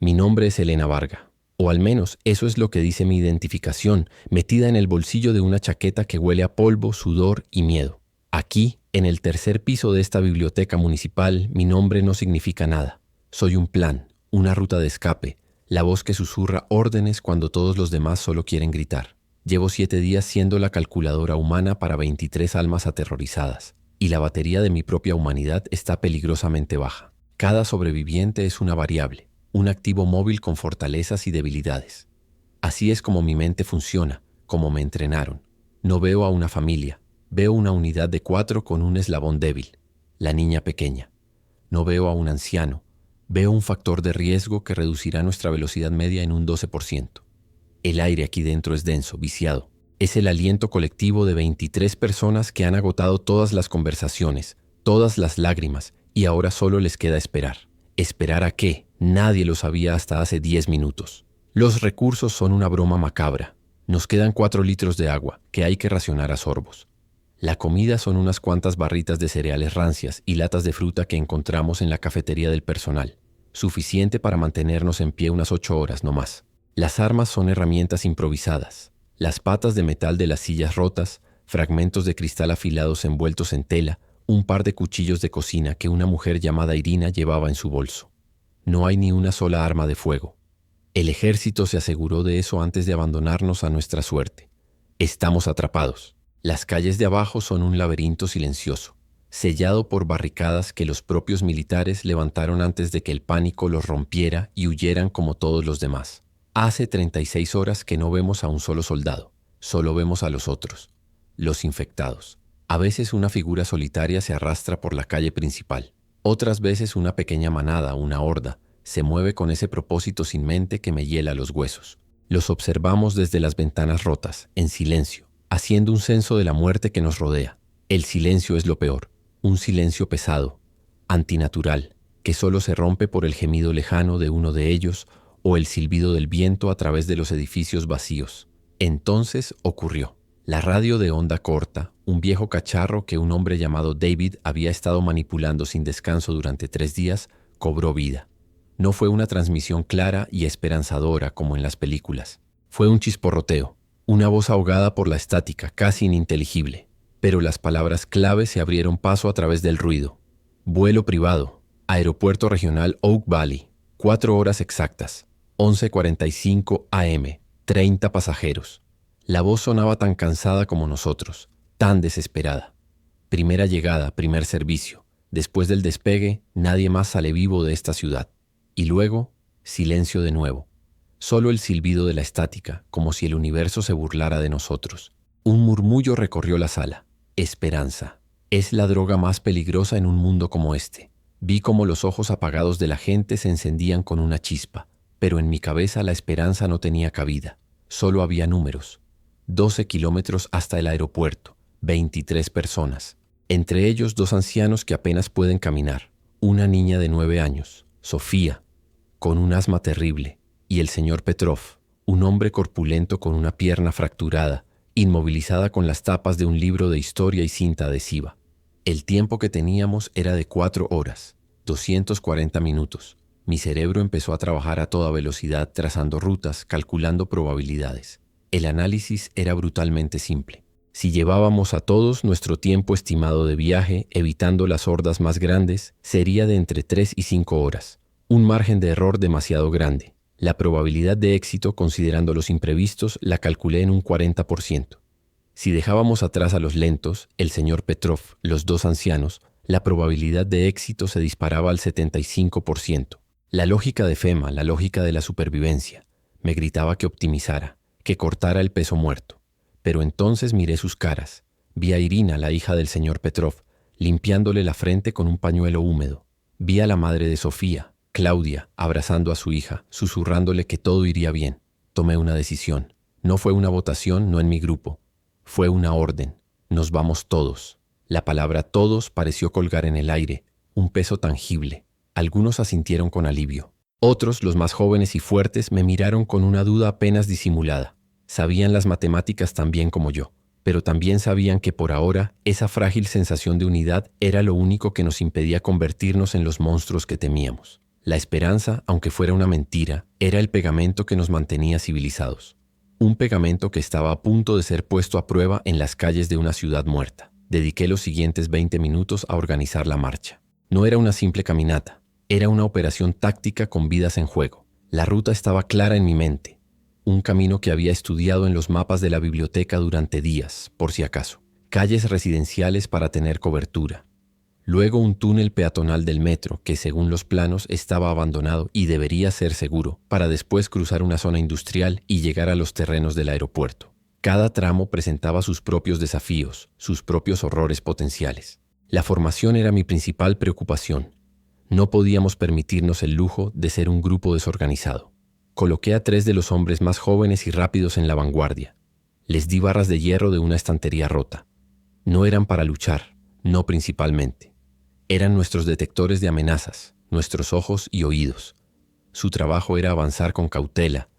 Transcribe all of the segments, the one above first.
Mi nombre es Elena Varga, o al menos eso es lo que dice mi identificación, metida en el bolsillo de una chaqueta que huele a polvo, sudor y miedo. Aquí, en el tercer piso de esta biblioteca municipal, mi nombre no significa nada. Soy un plan, una ruta de escape, la voz que susurra órdenes cuando todos los demás solo quieren gritar. Llevo 7 días siendo la calculadora humana para 23 almas aterrorizadas, y la batería de mi propia humanidad está peligrosamente baja. Cada sobreviviente es una variable, un activo móvil con fortalezas y debilidades. Así es como mi mente funciona, como me entrenaron. No veo a una familia, veo una unidad de 4 con un eslabón débil, la niña pequeña. No veo a un anciano, veo un factor de riesgo que reducirá nuestra velocidad media en un 12%. El aire aquí dentro es denso, viciado. Es el aliento colectivo de 23 personas que han agotado todas las conversaciones, todas las lágrimas, y ahora solo les queda esperar. ¿Esperar a qué? Nadie lo sabía hasta hace 10 minutos. Los recursos son una broma macabra. Nos quedan 4 litros de agua, que hay que racionar a sorbos. La comida son unas cuantas barritas de cereales rancias y latas de fruta que encontramos en la cafetería del personal, suficiente para mantenernos en pie unas 8 horas no más. Las armas son herramientas improvisadas, las patas de metal de las sillas rotas, fragmentos de cristal afilados envueltos en tela, un par de cuchillos de cocina que una mujer llamada Irina llevaba en su bolso. No hay ni una sola arma de fuego. El ejército se aseguró de eso antes de abandonarnos a nuestra suerte. Estamos atrapados. Las calles de abajo son un laberinto silencioso, sellado por barricadas que los propios militares levantaron antes de que el pánico los rompiera y huyeran como todos los demás. Hace 36 horas que no vemos a un solo soldado, solo vemos a los otros, los infectados. A veces una figura solitaria se arrastra por la calle principal. Otras veces una pequeña manada, una horda, se mueve con ese propósito sin mente que me hiela los huesos. Los observamos desde las ventanas rotas, en silencio, haciendo un censo de la muerte que nos rodea. El silencio es lo peor, un silencio pesado, antinatural, que solo se rompe por el gemido lejano de uno de ellos o el silbido del viento a través de los edificios vacíos. Entonces ocurrió. La radio de onda corta, un viejo cacharro que un hombre llamado David había estado manipulando sin descanso durante 3 días, cobró vida. No fue una transmisión clara y esperanzadora como en las películas. Fue un chisporroteo, una voz ahogada por la estática, casi ininteligible. Pero las palabras clave se abrieron paso a través del ruido. Vuelo privado, Aeropuerto Regional Oak Valley, 4 horas exactas, 11:45 am, 30 pasajeros. La voz sonaba tan cansada como nosotros, tan desesperada. Primera llegada, primer servicio. Después del despegue, nadie más sale vivo de esta ciudad. Y luego, silencio de nuevo. Solo el silbido de la estática, como si el universo se burlara de nosotros. Un murmullo recorrió la sala. Esperanza. Es la droga más peligrosa en un mundo como este. Vi cómo los ojos apagados de la gente se encendían con una chispa, pero en mi cabeza la esperanza no tenía cabida. Solo había números. 12 kilómetros hasta el aeropuerto, 23 personas. Entre ellos 2 ancianos que apenas pueden caminar. Una niña de 9 años, Sofía, con un asma terrible, y el señor Petrov, un hombre corpulento con una pierna fracturada, inmovilizada con las tapas de un libro de historia y cinta adhesiva. El tiempo que teníamos era de 4 horas, 240 minutos. Mi cerebro empezó a trabajar a toda velocidad, trazando rutas, calculando probabilidades. El análisis era brutalmente simple. Si llevábamos a todos nuestro tiempo estimado de viaje, evitando las hordas más grandes, sería de entre 3 y 5 horas. Un margen de error demasiado grande. La probabilidad de éxito, considerando los imprevistos, la calculé en un 40%. Si dejábamos atrás a los lentos, el señor Petrov, los 2 ancianos, la probabilidad de éxito se disparaba al 75%. La lógica de FEMA, la lógica de la supervivencia, me gritaba que optimizara, que cortara el peso muerto. Pero entonces miré sus caras. Vi a Irina, la hija del señor Petrov, limpiándole la frente con un pañuelo húmedo. Vi a la madre de Sofía, Claudia, abrazando a su hija, susurrándole que todo iría bien. Tomé una decisión. No fue una votación, no en mi grupo. Fue una orden. Nos vamos todos. La palabra todos pareció colgar en el aire, un peso tangible. Algunos asintieron con alivio. Otros, los más jóvenes y fuertes, me miraron con una duda apenas disimulada. Sabían las matemáticas tan bien como yo, pero también sabían que por ahora esa frágil sensación de unidad era lo único que nos impedía convertirnos en los monstruos que temíamos. La esperanza, aunque fuera una mentira, era el pegamento que nos mantenía civilizados. Un pegamento que estaba a punto de ser puesto a prueba en las calles de una ciudad muerta. Dediqué los siguientes 20 minutos a organizar la marcha. No era una simple caminata, era una operación táctica con vidas en juego. La ruta estaba clara en mi mente. Un camino que había estudiado en los mapas de la biblioteca durante días, por si acaso. Calles residenciales para tener cobertura. Luego un túnel peatonal del metro que, según los planos, estaba abandonado y debería ser seguro, para después cruzar una zona industrial y llegar a los terrenos del aeropuerto. Cada tramo presentaba sus propios desafíos, sus propios horrores potenciales. La formación era mi principal preocupación. No podíamos permitirnos el lujo de ser un grupo desorganizado. Coloqué a 3 de los hombres más jóvenes y rápidos en la vanguardia. Les di barras de hierro de una estantería rota. No eran para luchar, no principalmente. Eran nuestros detectores de amenazas, nuestros ojos y oídos. Su trabajo era avanzar con cautela,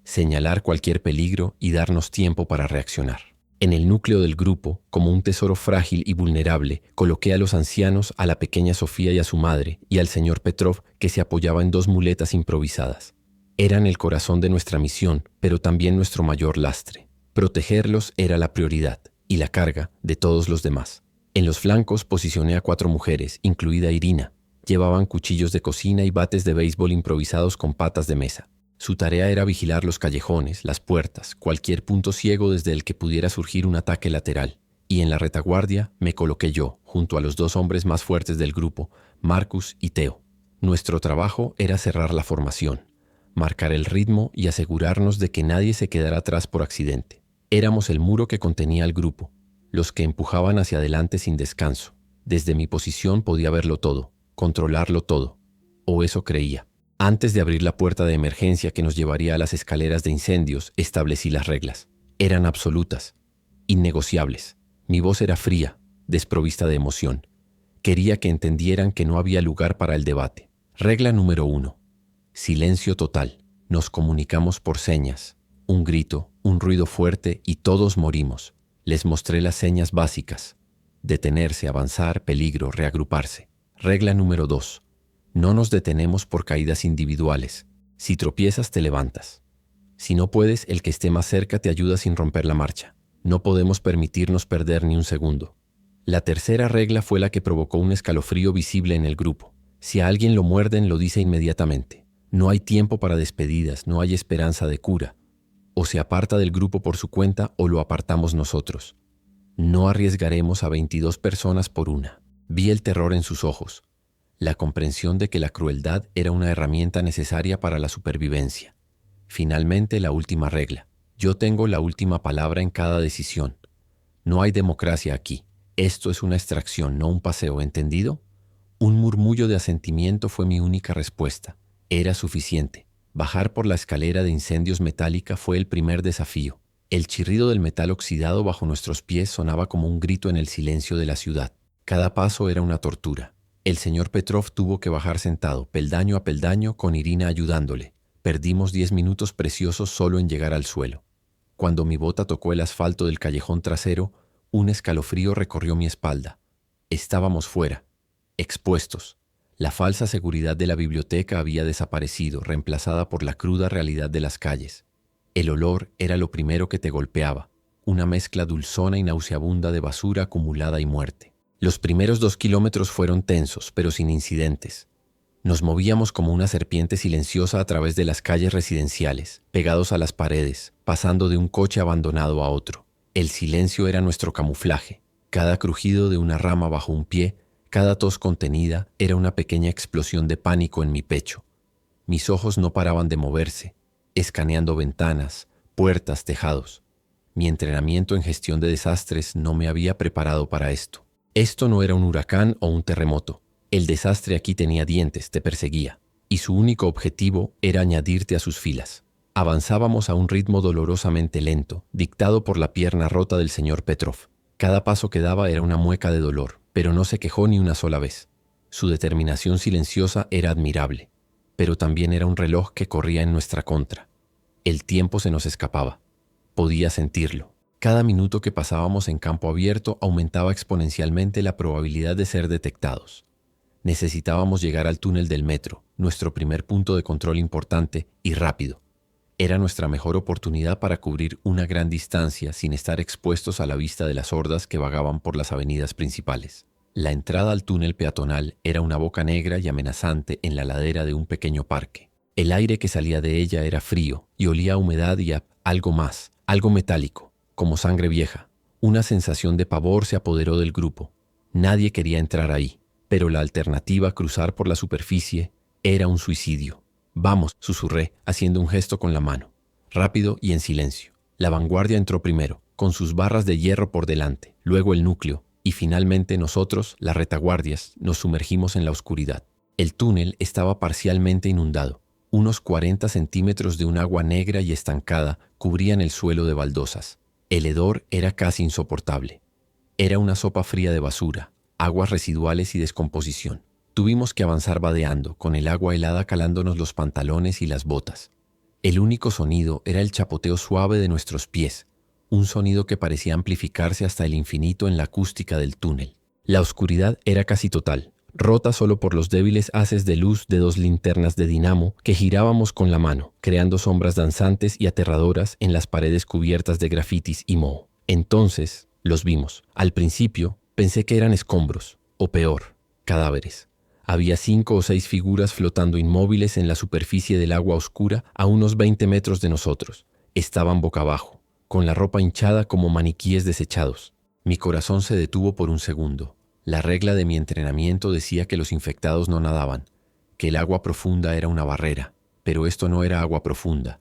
señalar cualquier peligro y darnos tiempo para reaccionar. En el núcleo del grupo, como un tesoro frágil y vulnerable, coloqué a los ancianos, a la pequeña Sofía y a su madre, y al señor Petrov, que se apoyaba en 2 muletas improvisadas. Eran el corazón de nuestra misión, pero también nuestro mayor lastre. Protegerlos era la prioridad, y la carga de todos los demás. En los flancos posicioné a 4 mujeres, incluida Irina. Llevaban cuchillos de cocina y bates de béisbol improvisados con patas de mesa. Su tarea era vigilar los callejones, las puertas, cualquier punto ciego desde el que pudiera surgir un ataque lateral. Y en la retaguardia me coloqué yo, junto a los 2 hombres más fuertes del grupo, Marcus y Theo. Nuestro trabajo era cerrar la formación, marcar el ritmo y asegurarnos de que nadie se quedara atrás por accidente. Éramos el muro que contenía al grupo, los que empujaban hacia adelante sin descanso. Desde mi posición podía verlo todo, controlarlo todo, o eso creía. Antes de abrir la puerta de emergencia que nos llevaría a las escaleras de incendios, establecí las reglas. Eran absolutas, innegociables. Mi voz era fría, desprovista de emoción. Quería que entendieran que no había lugar para el debate. Regla número 1. Silencio total. Nos comunicamos por señas. Un grito, un ruido fuerte y todos morimos. Les mostré las señas básicas. Detenerse, avanzar, peligro, reagruparse. Regla número 2. No nos detenemos por caídas individuales. Si tropiezas, te levantas. Si no puedes, el que esté más cerca te ayuda sin romper la marcha. No podemos permitirnos perder ni un segundo. La tercera regla fue la que provocó un escalofrío visible en el grupo. Si a alguien lo muerden, lo dice inmediatamente. No hay tiempo para despedidas, no hay esperanza de cura. O se aparta del grupo por su cuenta o lo apartamos nosotros. No arriesgaremos a 22 personas por una. Vi el terror en sus ojos. La comprensión de que la crueldad era una herramienta necesaria para la supervivencia. Finalmente, la última regla. Yo tengo la última palabra en cada decisión. No hay democracia aquí. Esto es una extracción, no un paseo, ¿entendido? Un murmullo de asentimiento fue mi única respuesta. Era suficiente. Bajar por la escalera de incendios metálica fue el primer desafío. El chirrido del metal oxidado bajo nuestros pies sonaba como un grito en el silencio de la ciudad. Cada paso era una tortura. El señor Petrov tuvo que bajar sentado, peldaño a peldaño, con Irina ayudándole. Perdimos 10 minutos preciosos solo en llegar al suelo. Cuando mi bota tocó el asfalto del callejón trasero, un escalofrío recorrió mi espalda. Estábamos fuera, expuestos. La falsa seguridad de la biblioteca había desaparecido, reemplazada por la cruda realidad de las calles. El olor era lo primero que te golpeaba, una mezcla dulzona y nauseabunda de basura acumulada y muerte. Los primeros 2 kilómetros fueron tensos, pero sin incidentes. Nos movíamos como una serpiente silenciosa a través de las calles residenciales, pegados a las paredes, pasando de un coche abandonado a otro. El silencio era nuestro camuflaje. Cada crujido de una rama bajo un pie, cada tos contenida, era una pequeña explosión de pánico en mi pecho. Mis ojos no paraban de moverse, escaneando ventanas, puertas, tejados. Mi entrenamiento en gestión de desastres no me había preparado para esto. Esto no era un huracán o un terremoto. El desastre aquí tenía dientes, te perseguía, y su único objetivo era añadirte a sus filas. Avanzábamos a un ritmo dolorosamente lento, dictado por la pierna rota del señor Petrov. Cada paso que daba era una mueca de dolor, pero no se quejó ni una sola vez. Su determinación silenciosa era admirable, pero también era un reloj que corría en nuestra contra. El tiempo se nos escapaba. Podía sentirlo. Cada minuto que pasábamos en campo abierto aumentaba exponencialmente la probabilidad de ser detectados. Necesitábamos llegar al túnel del metro, nuestro primer punto de control importante y rápido. Era nuestra mejor oportunidad para cubrir una gran distancia sin estar expuestos a la vista de las hordas que vagaban por las avenidas principales. La entrada al túnel peatonal era una boca negra y amenazante en la ladera de un pequeño parque. El aire que salía de ella era frío y olía a humedad y a algo más, algo metálico, como sangre vieja. Una sensación de pavor se apoderó del grupo. Nadie quería entrar ahí, pero la alternativa, cruzar por la superficie, era un suicidio. «Vamos», susurré, haciendo un gesto con la mano. Rápido y en silencio. La vanguardia entró primero, con sus barras de hierro por delante, luego el núcleo, y finalmente nosotros, las retaguardias, nos sumergimos en la oscuridad. El túnel estaba parcialmente inundado. Unos 40 centímetros de un agua negra y estancada cubrían el suelo de baldosas. El hedor era casi insoportable. Era una sopa fría de basura, aguas residuales y descomposición. Tuvimos que avanzar vadeando, con el agua helada calándonos los pantalones y las botas. El único sonido era el chapoteo suave de nuestros pies, un sonido que parecía amplificarse hasta el infinito en la acústica del túnel. La oscuridad era casi total, rota solo por los débiles haces de luz de 2 linternas de dinamo que girábamos con la mano, creando sombras danzantes y aterradoras en las paredes cubiertas de grafitis y moho. Entonces los vimos. Al principio pensé que eran escombros, o peor, cadáveres. Había 5 o 6 figuras flotando inmóviles en la superficie del agua oscura a unos 20 metros de nosotros. Estaban boca abajo, con la ropa hinchada como maniquíes desechados. Mi corazón se detuvo por un segundo. La regla de mi entrenamiento decía que los infectados no nadaban, que el agua profunda era una barrera, pero esto no era agua profunda.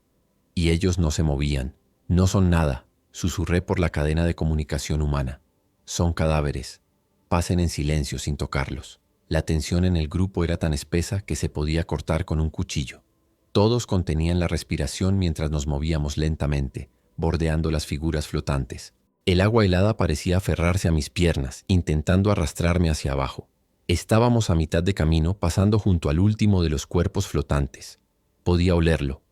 Y ellos no se movían. No son nada, susurré por la cadena de comunicación humana. Son cadáveres. Pasen en silencio sin tocarlos. La tensión en el grupo era tan espesa que se podía cortar con un cuchillo. Todos contenían la respiración mientras nos movíamos lentamente, bordeando las figuras flotantes. El agua helada parecía aferrarse a mis piernas, intentando arrastrarme hacia abajo. Estábamos a mitad de camino, pasando junto al último de los cuerpos flotantes. Podía olerlo.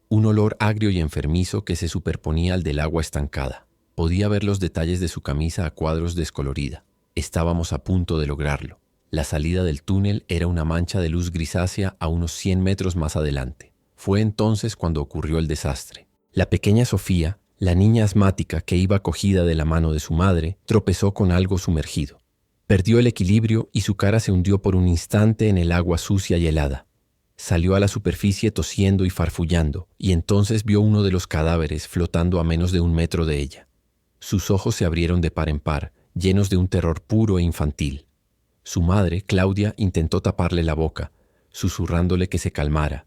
Un olor agrio y enfermizo que se superponía al del agua estancada. Podía ver los detalles de su camisa a cuadros descolorida. Estábamos a punto de lograrlo. La salida del túnel era una mancha de luz grisácea a unos 100 metros más adelante. Fue entonces cuando ocurrió el desastre. La pequeña Sofía, la niña asmática que iba cogida de la mano de su madre, tropezó con algo sumergido. Perdió el equilibrio y su cara se hundió por un instante en el agua sucia y helada. Salió a la superficie tosiendo y farfullando, y entonces vio uno de los cadáveres flotando a menos de 1 metro de ella. Sus ojos se abrieron de par en par, llenos de un terror puro e infantil. Su madre, Claudia, intentó taparle la boca, susurrándole que se calmara,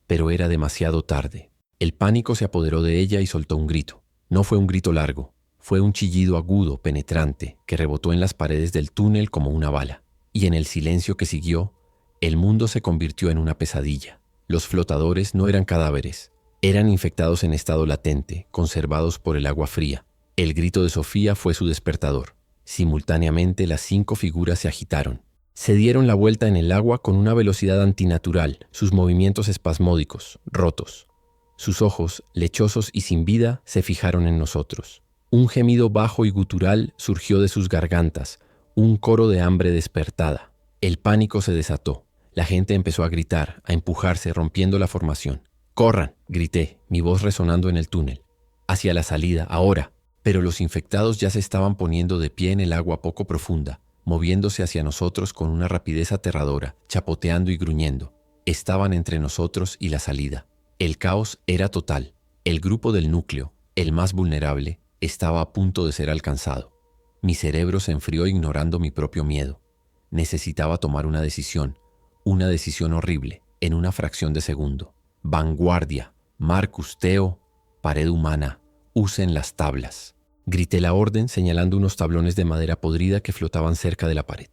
pero era demasiado tarde. El pánico se apoderó de ella y soltó un grito. No fue un grito largo, fue un chillido agudo, penetrante, que rebotó en las paredes del túnel como una bala. Y en el silencio que siguió, el mundo se convirtió en una pesadilla. Los flotadores no eran cadáveres, eran infectados en estado latente, conservados por el agua fría. El grito de Sofía fue su despertador. Simultáneamente las 5 figuras se agitaron. Se dieron la vuelta en el agua con una velocidad antinatural, sus movimientos espasmódicos, rotos. Sus ojos, lechosos y sin vida, se fijaron en nosotros. Un gemido bajo y gutural surgió de sus gargantas, un coro de hambre despertada. El pánico se desató. La gente empezó a gritar, a empujarse, rompiendo la formación. «¡Corran!», grité, mi voz resonando en el túnel. «Hacia la salida, ahora». Pero los infectados ya se estaban poniendo de pie en el agua poco profunda, moviéndose hacia nosotros con una rapidez aterradora, chapoteando y gruñendo. Estaban entre nosotros y la salida. El caos era total. El grupo del núcleo, el más vulnerable, estaba a punto de ser alcanzado. Mi cerebro se enfrió ignorando mi propio miedo. Necesitaba tomar una decisión horrible, en una fracción de segundo. Vanguardia, Marcus, Theo, pared humana, usen las tablas. Grité la orden señalando unos tablones de madera podrida que flotaban cerca de la pared.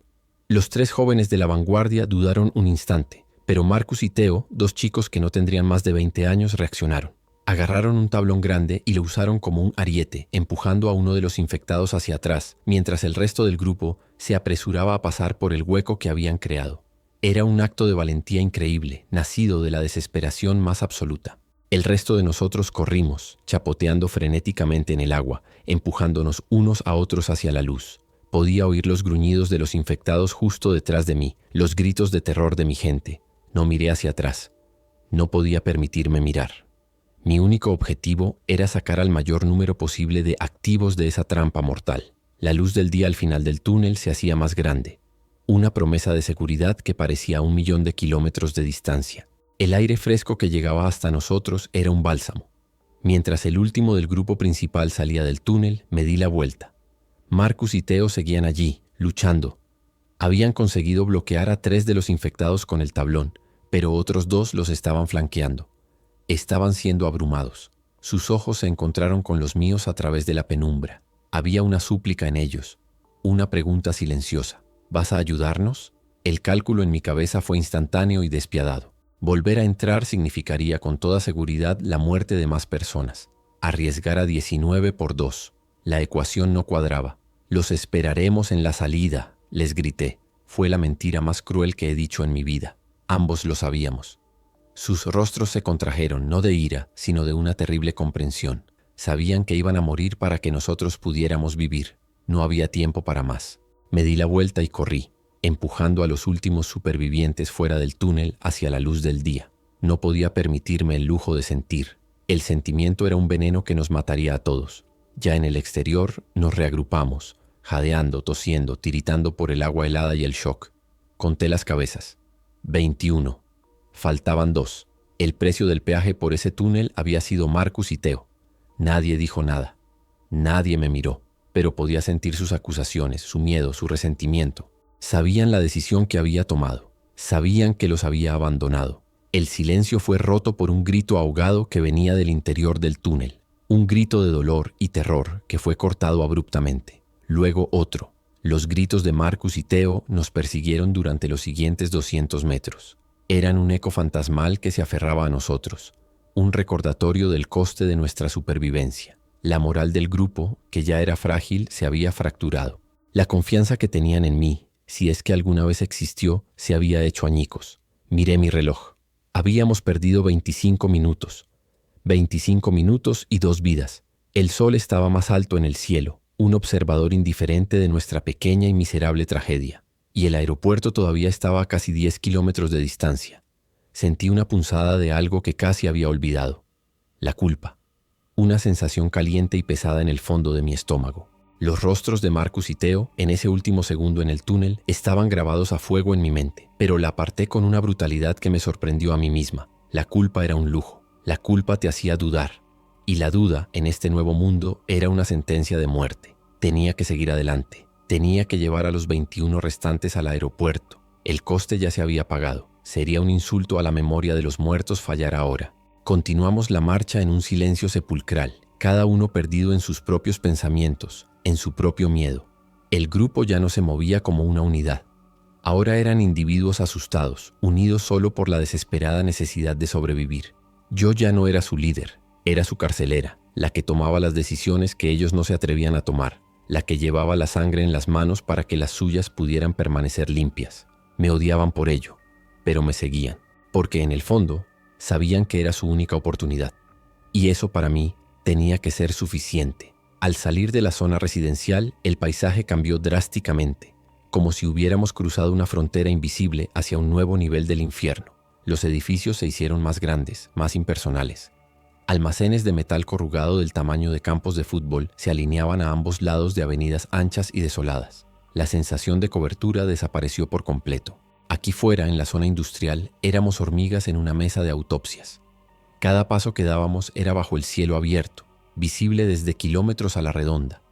Los 3 jóvenes de la vanguardia dudaron un instante, pero Marcus y Theo, 2 chicos que no tendrían más de 20 años, reaccionaron. Agarraron un tablón grande y lo usaron como un ariete, empujando a uno de los infectados hacia atrás, mientras el resto del grupo se apresuraba a pasar por el hueco que habían creado. Era un acto de valentía increíble, nacido de la desesperación más absoluta. El resto de nosotros corrimos, chapoteando frenéticamente en el agua, empujándonos unos a otros hacia la luz. Podía oír los gruñidos de los infectados justo detrás de mí, los gritos de terror de mi gente. No miré hacia atrás. No podía permitirme mirar. Mi único objetivo era sacar al mayor número posible de activos de esa trampa mortal. La luz del día al final del túnel se hacía más grande. Una promesa de seguridad que parecía a 1.000.000 de kilómetros de distancia. El aire fresco que llegaba hasta nosotros era un bálsamo. Mientras el último del grupo principal salía del túnel, me di la vuelta. Marcus y Theo seguían allí, luchando. Habían conseguido bloquear a 3 de los infectados con el tablón, pero otros 2 los estaban flanqueando. Estaban siendo abrumados. Sus ojos se encontraron con los míos a través de la penumbra. Había una súplica en ellos, una pregunta silenciosa. ¿Vas a ayudarnos? El cálculo en mi cabeza fue instantáneo y despiadado. Volver a entrar significaría con toda seguridad la muerte de más personas. Arriesgar a 19 por 2. La ecuación no cuadraba. Los esperaremos en la salida, les grité. Fue la mentira más cruel que he dicho en mi vida. Ambos lo sabíamos. Sus rostros se contrajeron, no de ira, sino de una terrible comprensión. Sabían que iban a morir para que nosotros pudiéramos vivir. No había tiempo para más. Me di la vuelta y corrí, empujando a los últimos supervivientes fuera del túnel hacia la luz del día. No podía permitirme el lujo de sentir. El sentimiento era un veneno que nos mataría a todos. Ya en el exterior nos reagrupamos, jadeando, tosiendo, tiritando por el agua helada y el shock. Conté las cabezas. 21. Faltaban 2. El precio del peaje por ese túnel había sido Marcus y Theo. Nadie dijo nada. Nadie me miró, pero podía sentir sus acusaciones, su miedo, su resentimiento. Sabían la decisión que había tomado. Sabían que los había abandonado. El silencio fue roto por un grito ahogado que venía del interior del túnel. Un grito de dolor y terror que fue cortado abruptamente. Luego otro. Los gritos de Marcus y Theo nos persiguieron durante los siguientes 200 metros. Eran un eco fantasmal que se aferraba a nosotros, un recordatorio del coste de nuestra supervivencia. La moral del grupo, que ya era frágil, se había fracturado. La confianza que tenían en mí, si es que alguna vez existió, se había hecho añicos. Miré mi reloj. Habíamos perdido 25 minutos. 25 minutos y 2 vidas. El sol estaba más alto en el cielo, un observador indiferente de nuestra pequeña y miserable tragedia. Y el aeropuerto todavía estaba a casi 10 kilómetros de distancia. Sentí una punzada de algo que casi había olvidado. La culpa. Una sensación caliente y pesada en el fondo de mi estómago. Los rostros de Marcus y Theo, en ese último segundo en el túnel, estaban grabados a fuego en mi mente, pero la aparté con una brutalidad que me sorprendió a mí misma. La culpa era un lujo. La culpa te hacía dudar. Y la duda, en este nuevo mundo, era una sentencia de muerte. Tenía que seguir adelante. Tenía que llevar a los 21 restantes al aeropuerto. El coste ya se había pagado. Sería un insulto a la memoria de los muertos fallar ahora. Continuamos la marcha en un silencio sepulcral, cada uno perdido en sus propios pensamientos, en su propio miedo. El grupo ya no se movía como una unidad. Ahora eran individuos asustados, unidos solo por la desesperada necesidad de sobrevivir. Yo ya no era su líder, era su carcelera, la que tomaba las decisiones que ellos no se atrevían a tomar. La que llevaba la sangre en las manos para que las suyas pudieran permanecer limpias. Me odiaban por ello, pero me seguían, porque en el fondo sabían que era su única oportunidad. Y eso para mí tenía que ser suficiente. Al salir de la zona residencial, el paisaje cambió drásticamente, como si hubiéramos cruzado una frontera invisible hacia un nuevo nivel del infierno. Los edificios se hicieron más grandes, más impersonales. Almacenes de metal corrugado del tamaño de campos de fútbol se alineaban a ambos lados de avenidas anchas y desoladas. La sensación de cobertura desapareció por completo. Aquí fuera, en la zona industrial, éramos hormigas en una mesa de autopsias. Cada paso que dábamos era bajo el cielo abierto, visible desde kilómetros a la redonda.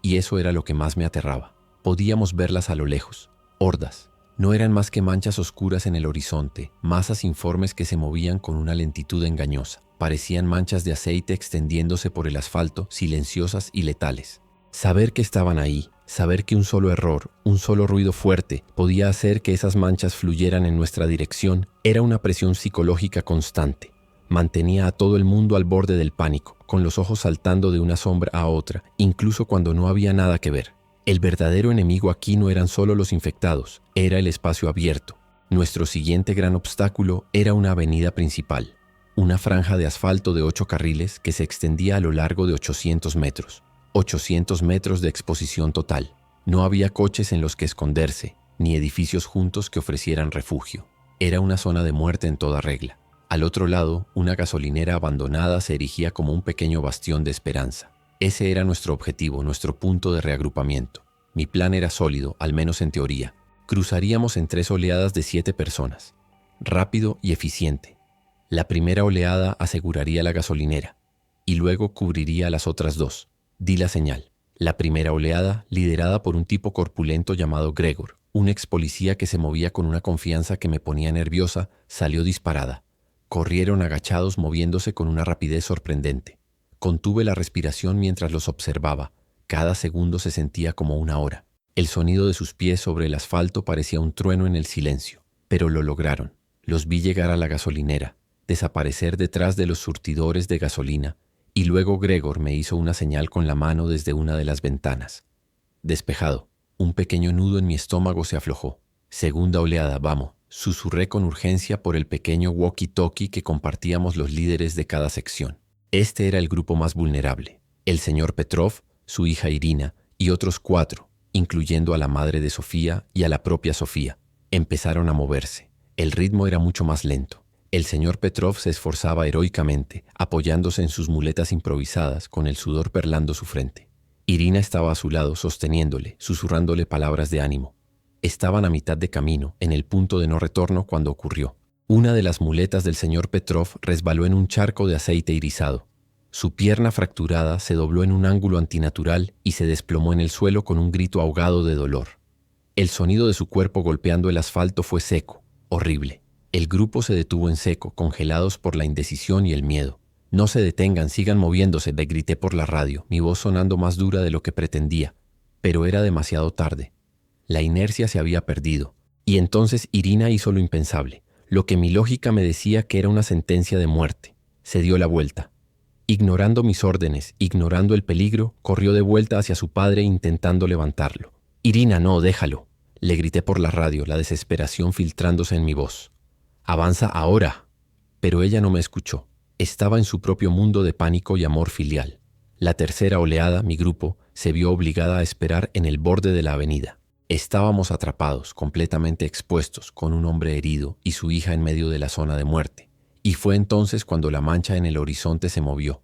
Y eso era lo que más me aterraba. Podíamos verlas a lo lejos, hordas. No eran más que manchas oscuras en el horizonte, masas informes que se movían con una lentitud engañosa. Parecían manchas de aceite extendiéndose por el asfalto, silenciosas y letales. Saber que estaban ahí, saber que un solo error, un solo ruido fuerte, podía hacer que esas manchas fluyeran en nuestra dirección, era una presión psicológica constante. Mantenía a todo el mundo al borde del pánico, con los ojos saltando de una sombra a otra, incluso cuando no había nada que ver. El verdadero enemigo aquí no eran solo los infectados, era el espacio abierto. Nuestro siguiente gran obstáculo era una avenida principal. Una franja de asfalto de 8 carriles que se extendía a lo largo de 800 metros. 800 metros de exposición total. No había coches en los que esconderse, ni edificios juntos que ofrecieran refugio. Era una zona de muerte en toda regla. Al otro lado, una gasolinera abandonada se erigía como un pequeño bastión de esperanza. Ese era nuestro objetivo, nuestro punto de reagrupamiento. Mi plan era sólido, al menos en teoría. Cruzaríamos en 3 oleadas de 7 personas. Rápido y eficiente. La primera oleada aseguraría la gasolinera y luego cubriría las otras 2. Di la señal. La primera oleada, liderada por un tipo corpulento llamado Gregor, un ex policía que se movía con una confianza que me ponía nerviosa, salió disparada. Corrieron agachados moviéndose con una rapidez sorprendente. Contuve la respiración mientras los observaba. Cada segundo se sentía como una hora. El sonido de sus pies sobre el asfalto parecía un trueno en el silencio. Pero lo lograron. Los vi llegar a la gasolinera, desaparecer detrás de los surtidores de gasolina, y luego Gregor me hizo una señal con la mano desde una de las ventanas. Despejado, un pequeño nudo en mi estómago se aflojó. Segunda oleada, vamos, susurré con urgencia por el pequeño walkie-talkie que compartíamos los líderes de cada sección. Este era el grupo más vulnerable. El señor Petrov, su hija Irina y otros 4, incluyendo a la madre de Sofía y a la propia Sofía, empezaron a moverse. El ritmo era mucho más lento. El señor Petrov se esforzaba heroicamente, apoyándose en sus muletas improvisadas, con el sudor perlando su frente. Irina estaba a su lado, sosteniéndole, susurrándole palabras de ánimo. Estaban a mitad de camino, en el punto de no retorno, cuando ocurrió. Una de las muletas del señor Petrov resbaló en un charco de aceite irisado. Su pierna fracturada se dobló en un ángulo antinatural y se desplomó en el suelo con un grito ahogado de dolor. El sonido de su cuerpo golpeando el asfalto fue seco, horrible. El grupo se detuvo en seco, congelados por la indecisión y el miedo. «No se detengan, sigan moviéndose», le grité por la radio, mi voz sonando más dura de lo que pretendía. Pero era demasiado tarde. La inercia se había perdido. Y entonces Irina hizo lo impensable, lo que mi lógica me decía que era una sentencia de muerte. Se dio la vuelta. Ignorando mis órdenes, ignorando el peligro, corrió de vuelta hacia su padre intentando levantarlo. «Irina, no, déjalo», le grité por la radio, la desesperación filtrándose en mi voz. «Avanza ahora». Pero ella no me escuchó. Estaba en su propio mundo de pánico y amor filial. La tercera oleada, mi grupo, se vio obligada a esperar en el borde de la avenida. Estábamos atrapados, completamente expuestos, con un hombre herido y su hija en medio de la zona de muerte. Y fue entonces cuando la mancha en el horizonte se movió.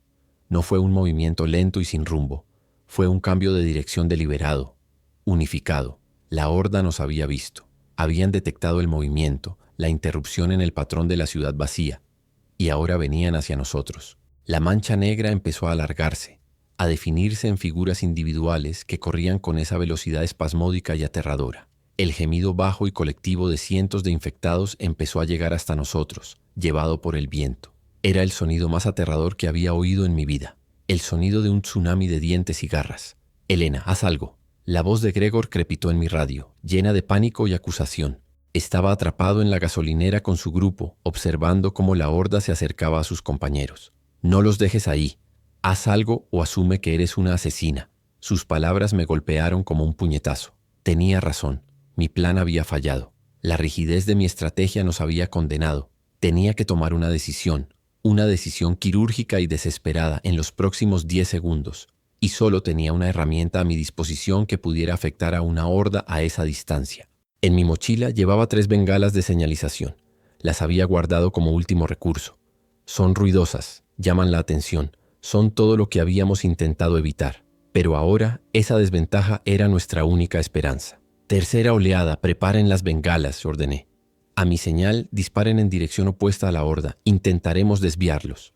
No fue un movimiento lento y sin rumbo. Fue un cambio de dirección deliberado, unificado. La horda nos había visto. Habían detectado el movimiento, la interrupción en el patrón de la ciudad vacía. Y ahora venían hacia nosotros. La mancha negra empezó a alargarse, a definirse en figuras individuales que corrían con esa velocidad espasmódica y aterradora. El gemido bajo y colectivo de cientos de infectados empezó a llegar hasta nosotros, llevado por el viento. Era el sonido más aterrador que había oído en mi vida. El sonido de un tsunami de dientes y garras. «Elena, haz algo». La voz de Gregor crepitó en mi radio, llena de pánico y acusación. Estaba atrapado en la gasolinera con su grupo, observando cómo la horda se acercaba a sus compañeros. «No los dejes ahí. Haz algo o asume que eres una asesina». Sus palabras me golpearon como un puñetazo. Tenía razón. Mi plan había fallado. La rigidez de mi estrategia nos había condenado. Tenía que tomar una decisión quirúrgica y desesperada en los próximos 10 segundos. Y solo tenía una herramienta a mi disposición que pudiera afectar a una horda a esa distancia. En mi mochila llevaba 3 bengalas de señalización. Las había guardado como último recurso. Son ruidosas, llaman la atención, son todo lo que habíamos intentado evitar. Pero ahora esa desventaja era nuestra única esperanza. «Tercera oleada, preparen las bengalas», ordené. A mi señal, disparen en dirección opuesta a la horda. Intentaremos desviarlos.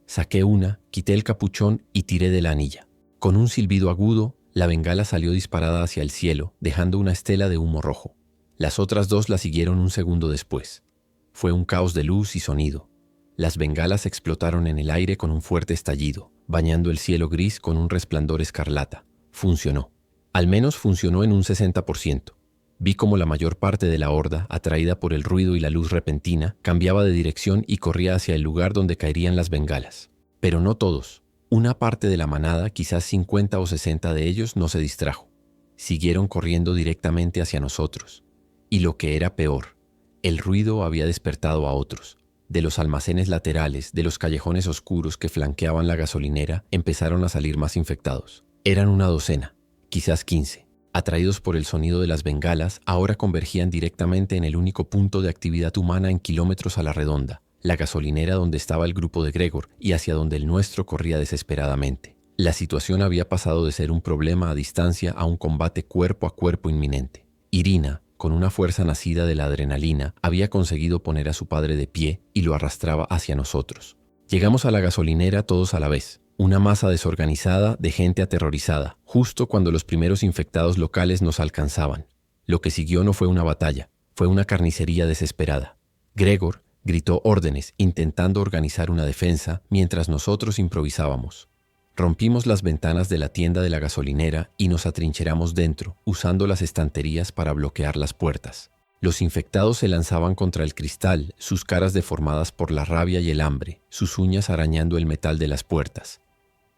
Saqué una, quité el capuchón y tiré de la anilla. Con un silbido agudo, la bengala salió disparada hacia el cielo, dejando una estela de humo rojo. Las otras 2 la siguieron un segundo después. Fue un caos de luz y sonido. Las bengalas explotaron en el aire con un fuerte estallido, bañando el cielo gris con un resplandor escarlata. Funcionó. Al menos funcionó en un 60%. Vi cómo la mayor parte de la horda, atraída por el ruido y la luz repentina, cambiaba de dirección y corría hacia el lugar donde caerían las bengalas. Pero no todos. Una parte de la manada, quizás 50 o 60 de ellos, no se distrajo. Siguieron corriendo directamente hacia nosotros. Y lo que era peor, el ruido había despertado a otros. De los almacenes laterales, de los callejones oscuros que flanqueaban la gasolinera, empezaron a salir más infectados. Eran una docena, quizás 15. atraídos por el sonido de las bengalas, ahora convergían directamente en el único punto de actividad humana en kilómetros a la redonda, la gasolinera donde estaba el grupo de Gregor y hacia donde el nuestro corría desesperadamente. La situación había pasado de ser un problema a distancia a un combate cuerpo a cuerpo inminente. Irina, con una fuerza nacida de la adrenalina, había conseguido poner a su padre de pie y lo arrastraba hacia nosotros. Llegamos a la gasolinera todos a la vez, una masa desorganizada de gente aterrorizada, justo cuando los primeros infectados locales nos alcanzaban. Lo que siguió no fue una batalla, fue una carnicería desesperada. Gregor gritó órdenes, intentando organizar una defensa mientras nosotros improvisábamos. Rompimos las ventanas de la tienda de la gasolinera y nos atrincheramos dentro, usando las estanterías para bloquear las puertas. Los infectados se lanzaban contra el cristal, sus caras deformadas por la rabia y el hambre, sus uñas arañando el metal de las puertas.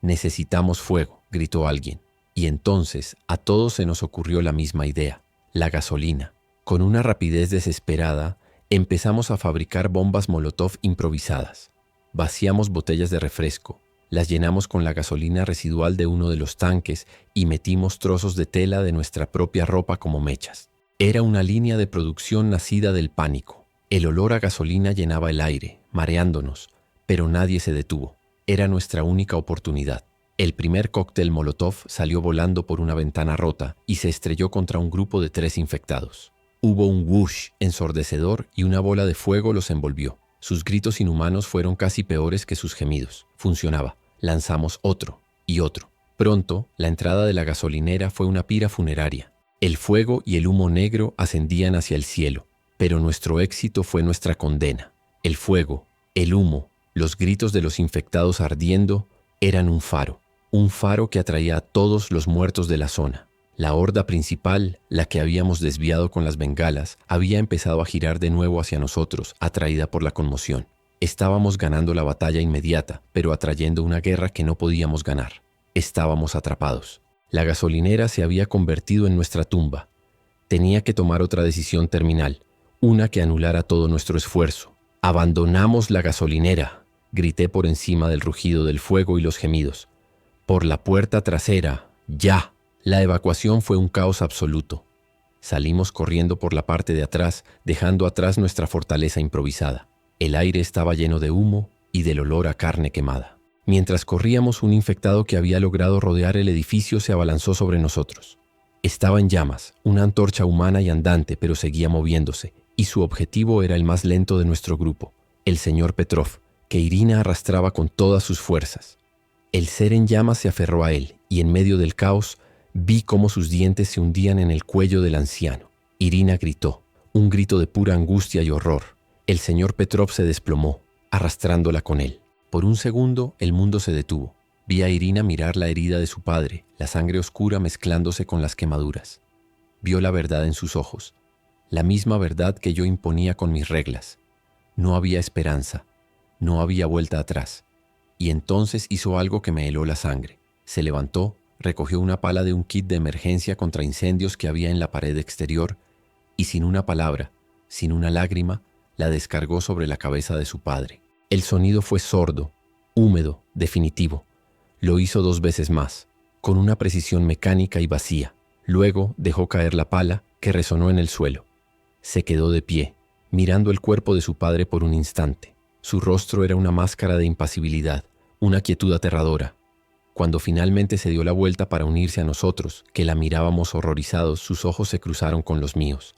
«Necesitamos fuego», gritó alguien. Y entonces a todos se nos ocurrió la misma idea, la gasolina. Con una rapidez desesperada, empezamos a fabricar bombas Molotov improvisadas. Vaciamos botellas de refresco, las llenamos con la gasolina residual de uno de los tanques y metimos trozos de tela de nuestra propia ropa como mechas. Era una línea de producción nacida del pánico. El olor a gasolina llenaba el aire, mareándonos, pero nadie se detuvo. Era nuestra única oportunidad. El primer cóctel Molotov salió volando por una ventana rota y se estrelló contra un grupo de 3 infectados. Hubo un whoosh ensordecedor y una bola de fuego los envolvió. Sus gritos inhumanos fueron casi peores que sus gemidos. Funcionaba. Lanzamos otro y otro. Pronto, la entrada de la gasolinera fue una pira funeraria. El fuego y el humo negro ascendían hacia el cielo, pero nuestro éxito fue nuestra condena. El fuego, el humo, los gritos de los infectados ardiendo eran un faro que atraía a todos los muertos de la zona. La horda principal, la que habíamos desviado con las bengalas, había empezado a girar de nuevo hacia nosotros, atraída por la conmoción. Estábamos ganando la batalla inmediata, pero atrayendo una guerra que no podíamos ganar. Estábamos atrapados. La gasolinera se había convertido en nuestra tumba. Tenía que tomar otra decisión terminal, una que anulara todo nuestro esfuerzo. «Abandonamos la gasolinera», grité por encima del rugido del fuego y los gemidos. «Por la puerta trasera, ya». La evacuación fue un caos absoluto. Salimos corriendo por la parte de atrás, dejando atrás nuestra fortaleza improvisada. El aire estaba lleno de humo y del olor a carne quemada. Mientras corríamos, un infectado que había logrado rodear el edificio se abalanzó sobre nosotros. Estaba en llamas, una antorcha humana y andante, pero seguía moviéndose, y su objetivo era el más lento de nuestro grupo, el señor Petrov, que Irina arrastraba con todas sus fuerzas. El ser en llamas se aferró a él, y en medio del caos, vi cómo sus dientes se hundían en el cuello del anciano. Irina gritó, un grito de pura angustia y horror. El señor Petrov se desplomó, arrastrándola con él. Por un segundo, el mundo se detuvo. Vi a Irina mirar la herida de su padre, la sangre oscura mezclándose con las quemaduras. Vio la verdad en sus ojos, la misma verdad que yo imponía con mis reglas. No había esperanza, no había vuelta atrás. Y entonces hizo algo que me heló la sangre. Se levantó, recogió una pala de un kit de emergencia contra incendios que había en la pared exterior y sin una palabra, sin una lágrima, la descargó sobre la cabeza de su padre. El sonido fue sordo, húmedo, definitivo. Lo hizo 2 veces más, con una precisión mecánica y vacía. Luego dejó caer la pala, que resonó en el suelo. Se quedó de pie, mirando el cuerpo de su padre por un instante. Su rostro era una máscara de impasibilidad, una quietud aterradora. Cuando finalmente se dio la vuelta para unirse a nosotros, que la mirábamos horrorizados, sus ojos se cruzaron con los míos.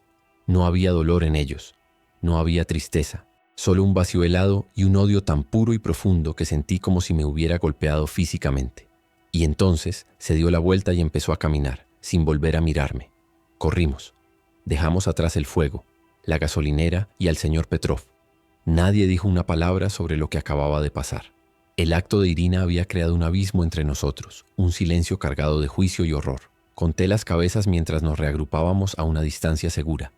No había dolor en ellos, no había tristeza, solo un vacío helado y un odio tan puro y profundo que sentí como si me hubiera golpeado físicamente. Y entonces se dio la vuelta y empezó a caminar, sin volver a mirarme. Corrimos. Dejamos atrás el fuego, la gasolinera y al señor Petrov. Nadie dijo una palabra sobre lo que acababa de pasar. El acto de Irina había creado un abismo entre nosotros, un silencio cargado de juicio y horror. Conté las cabezas mientras nos reagrupábamos a una distancia segura.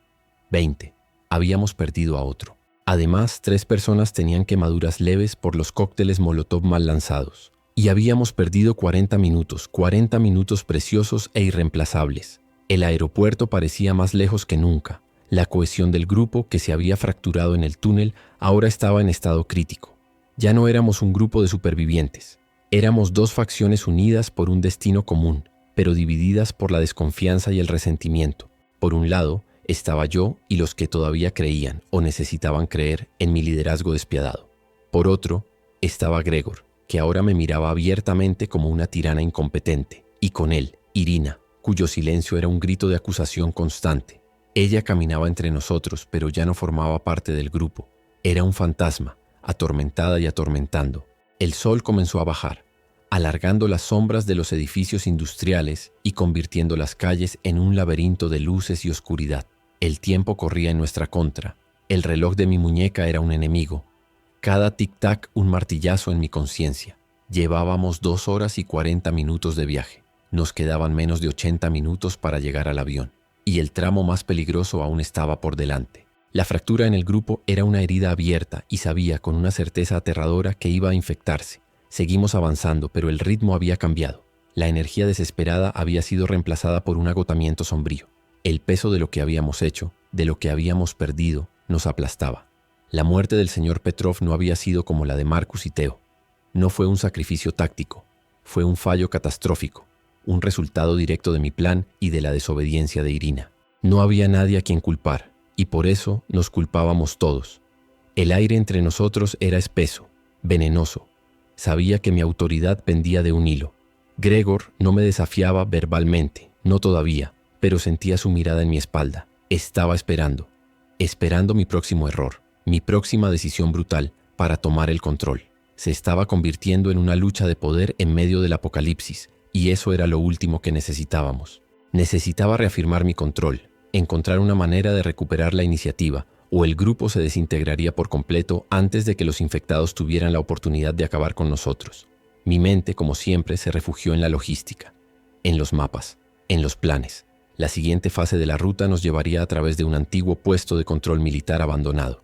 20. Habíamos perdido a otro. Además, 3 personas tenían quemaduras leves por los cócteles Molotov mal lanzados. Y habíamos perdido 40 minutos preciosos e irreemplazables. El aeropuerto parecía más lejos que nunca. La cohesión del grupo, que se había fracturado en el túnel, ahora estaba en estado crítico. Ya no éramos un grupo de supervivientes. Éramos 2 facciones unidas por un destino común, pero divididas por la desconfianza y el resentimiento. Por un lado, estaba yo y los que todavía creían o necesitaban creer en mi liderazgo despiadado. Por otro, estaba Gregor, que ahora me miraba abiertamente como una tirana incompetente, y con él, Irina, cuyo silencio era un grito de acusación constante. Ella caminaba entre nosotros, pero ya no formaba parte del grupo. Era un fantasma, atormentada y atormentando. El sol comenzó a bajar, alargando las sombras de los edificios industriales y convirtiendo las calles en un laberinto de luces y oscuridad. El tiempo corría en nuestra contra. El reloj de mi muñeca era un enemigo. Cada tic-tac un martillazo en mi conciencia. Llevábamos 2 horas y 40 minutos de viaje. Nos quedaban menos de 80 minutos para llegar al avión. Y el tramo más peligroso aún estaba por delante. La fractura en el grupo era una herida abierta y sabía con una certeza aterradora que iba a infectarse. Seguimos avanzando, pero el ritmo había cambiado. La energía desesperada había sido reemplazada por un agotamiento sombrío. El peso de lo que habíamos hecho, de lo que habíamos perdido, nos aplastaba. La muerte del señor Petrov no había sido como la de Marcus y Theo. No fue un sacrificio táctico, fue un fallo catastrófico, un resultado directo de mi plan y de la desobediencia de Irina. No había nadie a quien culpar, y por eso nos culpábamos todos. El aire entre nosotros era espeso, venenoso. Sabía que mi autoridad pendía de un hilo. Gregor no me desafiaba verbalmente, no todavía, pero sentía su mirada en mi espalda. Estaba esperando mi próximo error, mi próxima decisión brutal para tomar el control. Se estaba convirtiendo en una lucha de poder en medio del apocalipsis, y eso era lo último que necesitábamos. Necesitaba reafirmar mi control, encontrar una manera de recuperar la iniciativa, o el grupo se desintegraría por completo antes de que los infectados tuvieran la oportunidad de acabar con nosotros. Mi mente, como siempre, se refugió en la logística, en los mapas, en los planes. La siguiente fase de la ruta nos llevaría a través de un antiguo puesto de control militar abandonado.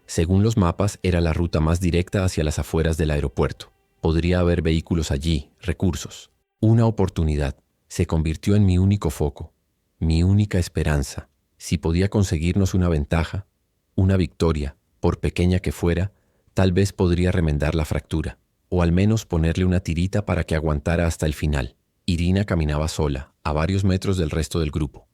Según los mapas, era la ruta más directa hacia las afueras del aeropuerto. Podría haber vehículos allí, recursos. Una oportunidad. Se convirtió en mi único foco, mi única esperanza. Si podía conseguirnos una ventaja, una victoria, por pequeña que fuera, tal vez podría remendar la fractura, o al menos ponerle una tirita para que aguantara hasta el final. Irina caminaba sola, a varios metros del resto del grupo.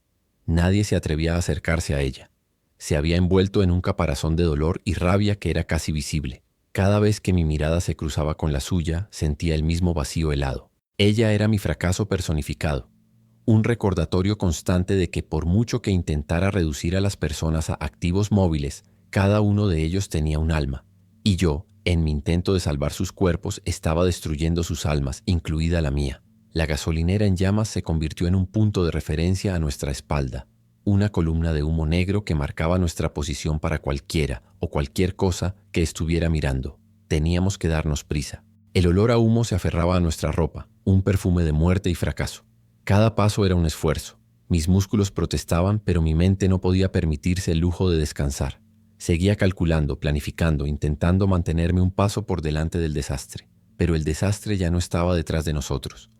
Nadie se atrevía a acercarse a ella. Se había envuelto en un caparazón de dolor y rabia que era casi visible. Cada vez que mi mirada se cruzaba con la suya, sentía el mismo vacío helado. Ella era mi fracaso personificado. Un recordatorio constante de que por mucho que intentara reducir a las personas a activos móviles, cada uno de ellos tenía un alma. Y yo, en mi intento de salvar sus cuerpos, estaba destruyendo sus almas, incluida la mía. La gasolinera en llamas se convirtió en un punto de referencia a nuestra espalda, una columna de humo negro que marcaba nuestra posición para cualquiera o cualquier cosa que estuviera mirando. Teníamos que darnos prisa. El olor a humo se aferraba a nuestra ropa, un perfume de muerte y fracaso. Cada paso era un esfuerzo. Mis músculos protestaban, pero mi mente no podía permitirse el lujo de descansar. Seguía calculando, planificando, intentando mantenerme un paso por delante del desastre. Pero el desastre ya no estaba detrás de nosotros.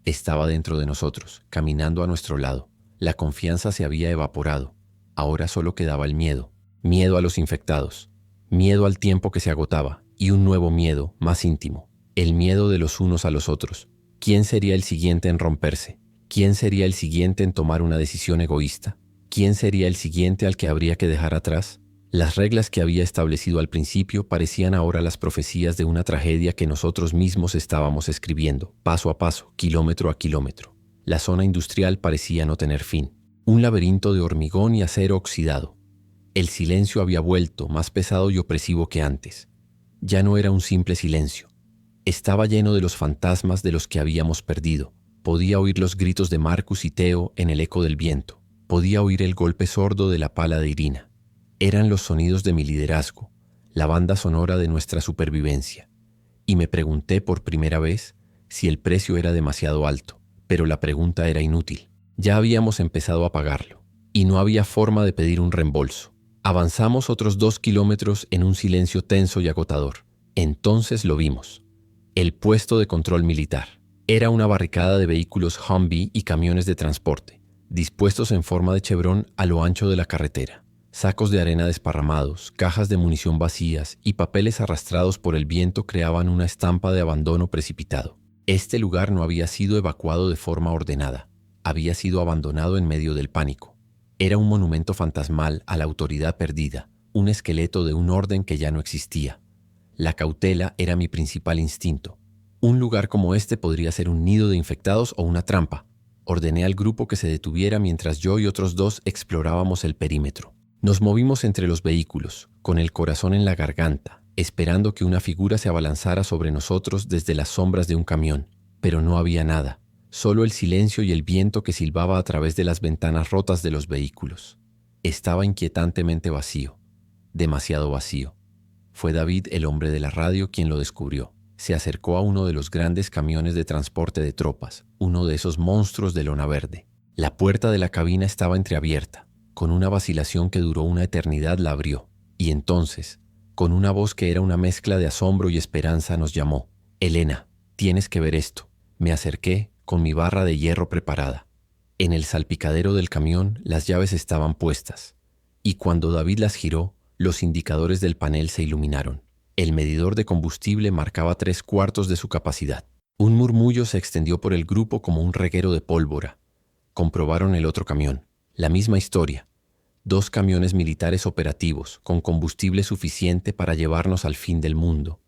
Estaba dentro de nosotros, caminando a nuestro lado. La confianza se había evaporado. Ahora solo quedaba el miedo. Miedo a los infectados. Miedo al tiempo que se agotaba. Y un nuevo miedo, más íntimo. El miedo de los unos a los otros. ¿Quién sería el siguiente en romperse? ¿Quién sería el siguiente en tomar una decisión egoísta? ¿Quién sería el siguiente al que habría que dejar atrás? Las reglas que había establecido al principio parecían ahora las profecías de una tragedia que nosotros mismos estábamos escribiendo, paso a paso, kilómetro a kilómetro. La zona industrial parecía no tener fin. Un laberinto de hormigón y acero oxidado. El silencio había vuelto, más pesado y opresivo que antes. Ya no era un simple silencio. Estaba lleno de los fantasmas de los que habíamos perdido. Podía oír los gritos de Marcus y Theo en el eco del viento. Podía oír el golpe sordo de la pala de Irina. Eran los sonidos de mi liderazgo, la banda sonora de nuestra supervivencia. Y me pregunté por primera vez si el precio era demasiado alto, pero la pregunta era inútil. Ya habíamos empezado a pagarlo, y no había forma de pedir un reembolso. Avanzamos otros 2 kilómetros en un silencio tenso y agotador. Entonces lo vimos. El puesto de control militar. Era una barricada de vehículos Humvee y camiones de transporte, dispuestos en forma de chevrón a lo ancho de la carretera. Sacos de arena desparramados, cajas de munición vacías y papeles arrastrados por el viento creaban una estampa de abandono precipitado. Este lugar no había sido evacuado de forma ordenada. Había sido abandonado en medio del pánico. Era un monumento fantasmal a la autoridad perdida, un esqueleto de un orden que ya no existía. La cautela era mi principal instinto. Un lugar como este podría ser un nido de infectados o una trampa. Ordené al grupo que se detuviera mientras yo y otros dos explorábamos el perímetro. Nos movimos entre los vehículos, con el corazón en la garganta, esperando que una figura se abalanzara sobre nosotros desde las sombras de un camión. Pero no había nada, solo el silencio y el viento que silbaba a través de las ventanas rotas de los vehículos. Estaba inquietantemente vacío, demasiado vacío. Fue David, el hombre de la radio, quien lo descubrió. Se acercó a uno de los grandes camiones de transporte de tropas, uno de esos monstruos de lona verde. La puerta de la cabina estaba entreabierta. Con una vacilación que duró una eternidad la abrió. Y entonces, con una voz que era una mezcla de asombro y esperanza, nos llamó. «Elena, tienes que ver esto». Me acerqué con mi barra de hierro preparada. En el salpicadero del camión las llaves estaban puestas. Y cuando David las giró, los indicadores del panel se iluminaron. El medidor de combustible marcaba 3/4 de su capacidad. Un murmullo se extendió por el grupo como un reguero de pólvora. Comprobaron el otro camión. La misma historia. 2 camiones militares operativos, con combustible suficiente para llevarnos al fin del mundo.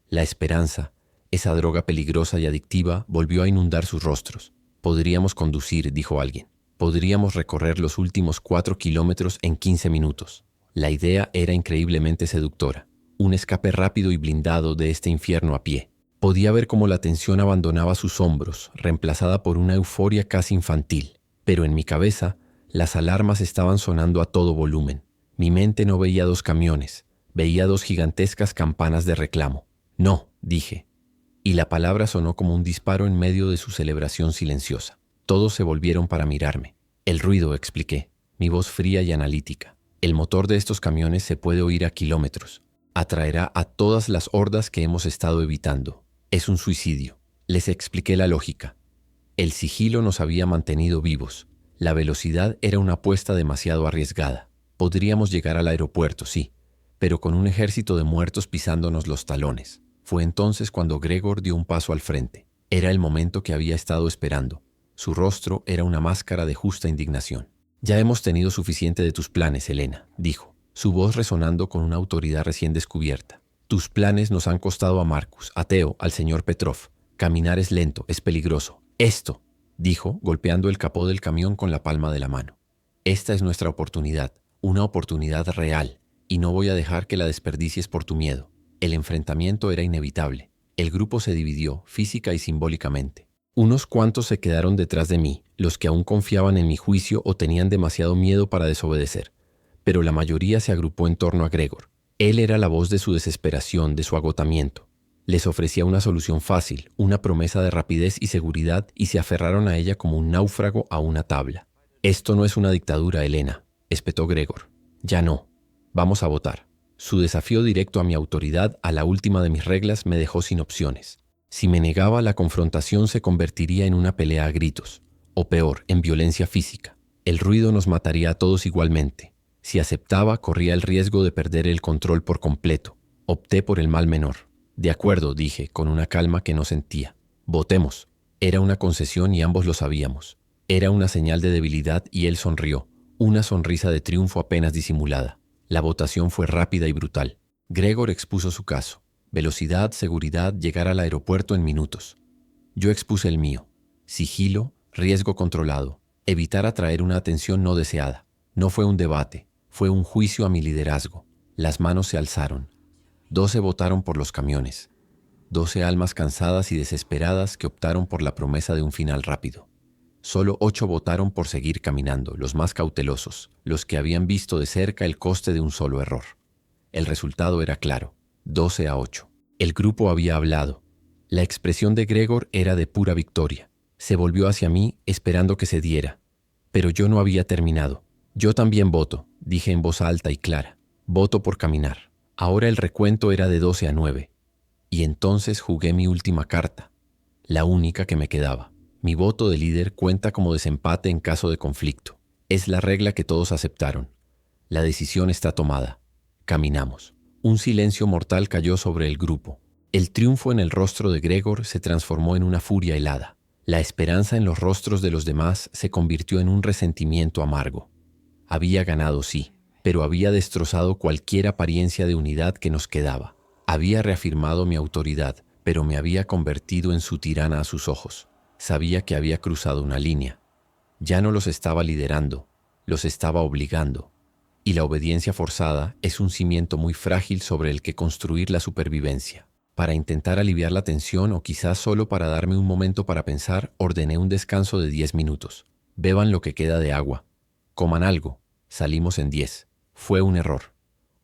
La esperanza, esa droga peligrosa y adictiva, volvió a inundar sus rostros. «Podríamos conducir», dijo alguien. «Podríamos recorrer los últimos 4 kilómetros en 15 minutos». La idea era increíblemente seductora. Un escape rápido y blindado de este infierno a pie. Podía ver cómo la tensión abandonaba sus hombros, reemplazada por una euforia casi infantil. Pero en mi cabeza, las alarmas estaban sonando a todo volumen. Mi mente no veía 2 camiones, veía 2 gigantescas campanas de reclamo. «No», dije. Y la palabra sonó como un disparo en medio de su celebración silenciosa. Todos se volvieron para mirarme. «El ruido», expliqué, mi voz fría y analítica. «El motor de estos camiones se puede oír a kilómetros. Atraerá a todas las hordas que hemos estado evitando. Es un suicidio». Les expliqué la lógica. El sigilo nos había mantenido vivos. La velocidad era una apuesta demasiado arriesgada. Podríamos llegar al aeropuerto, sí, pero con un ejército de muertos pisándonos los talones. Fue entonces cuando Gregor dio un paso al frente. Era el momento que había estado esperando. Su rostro era una máscara de justa indignación. «Ya hemos tenido suficiente de tus planes, Elena», dijo, su voz resonando con una autoridad recién descubierta. «Tus planes nos han costado a Marcus, a Theo, al señor Petrov. Caminar es lento, es peligroso. Esto», dijo, golpeando el capó del camión con la palma de la mano. «Esta es nuestra oportunidad, una oportunidad real, y no voy a dejar que la desperdicies por tu miedo». El enfrentamiento era inevitable. El grupo se dividió, física y simbólicamente. Unos cuantos se quedaron detrás de mí, los que aún confiaban en mi juicio o tenían demasiado miedo para desobedecer. Pero la mayoría se agrupó en torno a Gregor. Él era la voz de su desesperación, de su agotamiento. Les ofrecía una solución fácil, una promesa de rapidez y seguridad, y se aferraron a ella como un náufrago a una tabla. «Esto no es una dictadura, Elena», espetó Gregor. «Ya no. Vamos a votar». Su desafío directo a mi autoridad, a la última de mis reglas, me dejó sin opciones. Si me negaba, la confrontación se convertiría en una pelea a gritos, o peor, en violencia física. El ruido nos mataría a todos igualmente. Si aceptaba, corría el riesgo de perder el control por completo. Opté por el mal menor. «De acuerdo», dije, con una calma que no sentía. «Votemos». Era una concesión y ambos lo sabíamos. Era una señal de debilidad y él sonrió, una sonrisa de triunfo apenas disimulada. La votación fue rápida y brutal. Gregor expuso su caso. Velocidad, seguridad, llegar al aeropuerto en minutos. Yo expuse el mío. Sigilo, riesgo controlado, evitar atraer una atención no deseada. No fue un debate, fue un juicio a mi liderazgo. Las manos se alzaron. 12 votaron por los camiones. 12 almas cansadas y desesperadas que optaron por la promesa de un final rápido. Solo 8 votaron por seguir caminando, los más cautelosos, los que habían visto de cerca el coste de un solo error. El resultado era claro, 12-8. El grupo había hablado. La expresión de Gregor era de pura victoria. Se volvió hacia mí esperando que se diera. Pero yo no había terminado. «Yo también voto», dije en voz alta y clara. «Voto por caminar». Ahora el recuento era de 12-9. Y entonces jugué mi última carta, la única que me quedaba. Mi voto de líder cuenta como desempate en caso de conflicto. Es la regla que todos aceptaron. La decisión está tomada. Caminamos. Un silencio mortal cayó sobre el grupo. El triunfo en el rostro de Gregor se transformó en una furia helada. La esperanza en los rostros de los demás se convirtió en un resentimiento amargo. Había ganado, sí, pero había destrozado cualquier apariencia de unidad que nos quedaba. Había reafirmado mi autoridad, pero me había convertido en su tirana a sus ojos. Sabía que había cruzado una línea. Ya no los estaba liderando, los estaba obligando. Y la obediencia forzada es un cimiento muy frágil sobre el que construir la supervivencia. Para intentar aliviar la tensión o quizás solo para darme un momento para pensar, ordené un descanso de 10 minutos. Beban lo que queda de agua. Coman algo. Salimos en 10. Fue un error.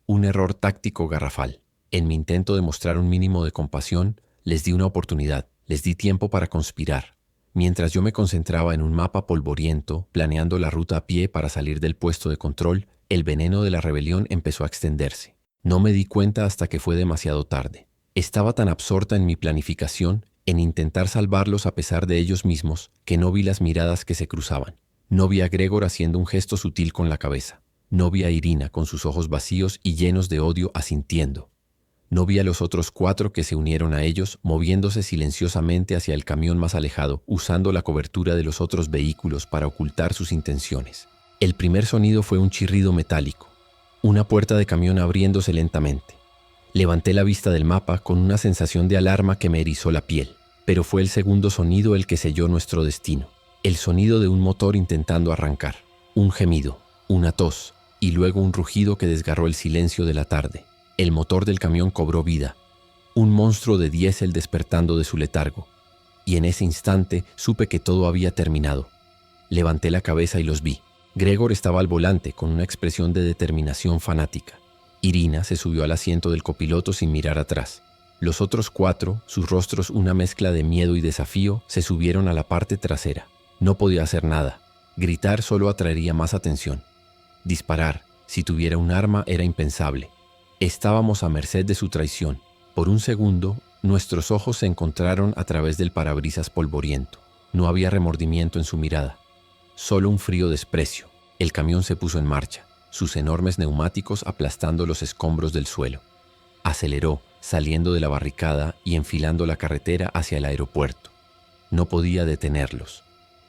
Un error táctico garrafal. En mi intento de mostrar un mínimo de compasión, les di una oportunidad, les di tiempo para conspirar. Mientras yo me concentraba en un mapa polvoriento, planeando la ruta a pie para salir del puesto de control, el veneno de la rebelión empezó a extenderse. No me di cuenta hasta que fue demasiado tarde. Estaba tan absorta en mi planificación, en intentar salvarlos a pesar de ellos mismos, que no vi las miradas que se cruzaban. No vi a Gregor haciendo un gesto sutil con la cabeza. No vi a Irina con sus ojos vacíos y llenos de odio asintiendo. No vi a los otros 4 que se unieron a ellos, moviéndose silenciosamente hacia el camión más alejado, usando la cobertura de los otros vehículos para ocultar sus intenciones. El primer sonido fue un chirrido metálico, una puerta de camión abriéndose lentamente. Levanté la vista del mapa con una sensación de alarma que me erizó la piel, pero fue el segundo sonido el que selló nuestro destino. El sonido de un motor intentando arrancar, un gemido, una tos y luego un rugido que desgarró el silencio de la tarde. El motor del camión cobró vida, un monstruo de diésel despertando de su letargo, y en ese instante supe que todo había terminado. Levanté la cabeza y los vi. Gregor estaba al volante con una expresión de determinación fanática. Irina se subió al asiento del copiloto sin mirar atrás. Los otros 4, sus rostros una mezcla de miedo y desafío, se subieron a la parte trasera. No podía hacer nada. Gritar solo atraería más atención. Disparar, si tuviera un arma, era impensable. Estábamos a merced de su traición. Por un segundo, nuestros ojos se encontraron a través del parabrisas polvoriento. No había remordimiento en su mirada, solo un frío desprecio. El camión se puso en marcha, sus enormes neumáticos aplastando los escombros del suelo. Aceleró, saliendo de la barricada y enfilando la carretera hacia el aeropuerto. No podía detenerlos.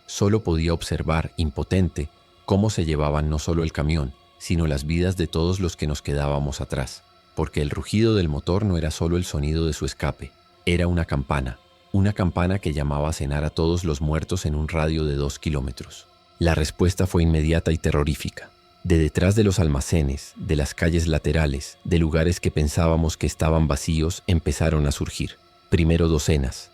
Solo podía observar, impotente, cómo se llevaban no solo el camión, sino las vidas de todos los que nos quedábamos atrás, porque el rugido del motor no era solo el sonido de su escape, era una campana que llamaba a cenar a todos los muertos en un radio de 2 kilómetros. La respuesta fue inmediata y terrorífica. De detrás de los almacenes, de las calles laterales, de lugares que pensábamos que estaban vacíos, empezaron a surgir. Primero docenas,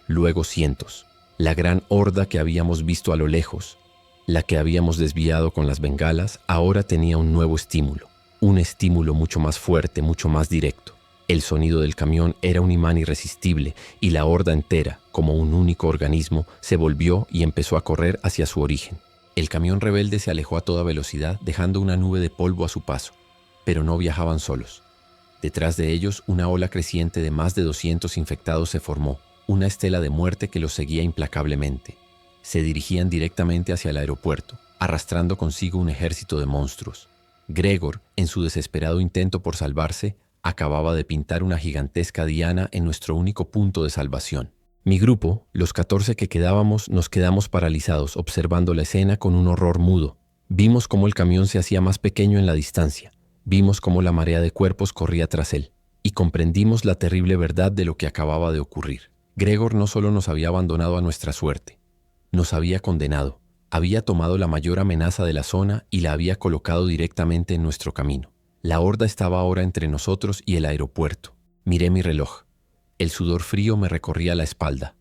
luego cientos. La gran horda que habíamos visto a lo lejos, la que habíamos desviado con las bengalas, ahora tenía un nuevo estímulo. Un estímulo mucho más fuerte, mucho más directo. El sonido del camión era un imán irresistible y la horda entera, como un único organismo, se volvió y empezó a correr hacia su origen. El camión rebelde se alejó a toda velocidad, dejando una nube de polvo a su paso. Pero no viajaban solos. Detrás de ellos, una ola creciente de más de 200 infectados se formó, una estela de muerte que los seguía implacablemente. Se dirigían directamente hacia el aeropuerto, arrastrando consigo un ejército de monstruos. Gregor, en su desesperado intento por salvarse, acababa de pintar una gigantesca diana en nuestro único punto de salvación. Mi grupo, los 14 que quedábamos, nos quedamos paralizados observando la escena con un horror mudo. Vimos cómo el camión se hacía más pequeño en la distancia. Vimos cómo la marea de cuerpos corría tras él. Y comprendimos la terrible verdad de lo que acababa de ocurrir. Gregor no solo nos había abandonado a nuestra suerte, nos había condenado. Había tomado la mayor amenaza de la zona y la había colocado directamente en nuestro camino. La horda estaba ahora entre nosotros y el aeropuerto. Miré mi reloj. El sudor frío me recorría la espalda.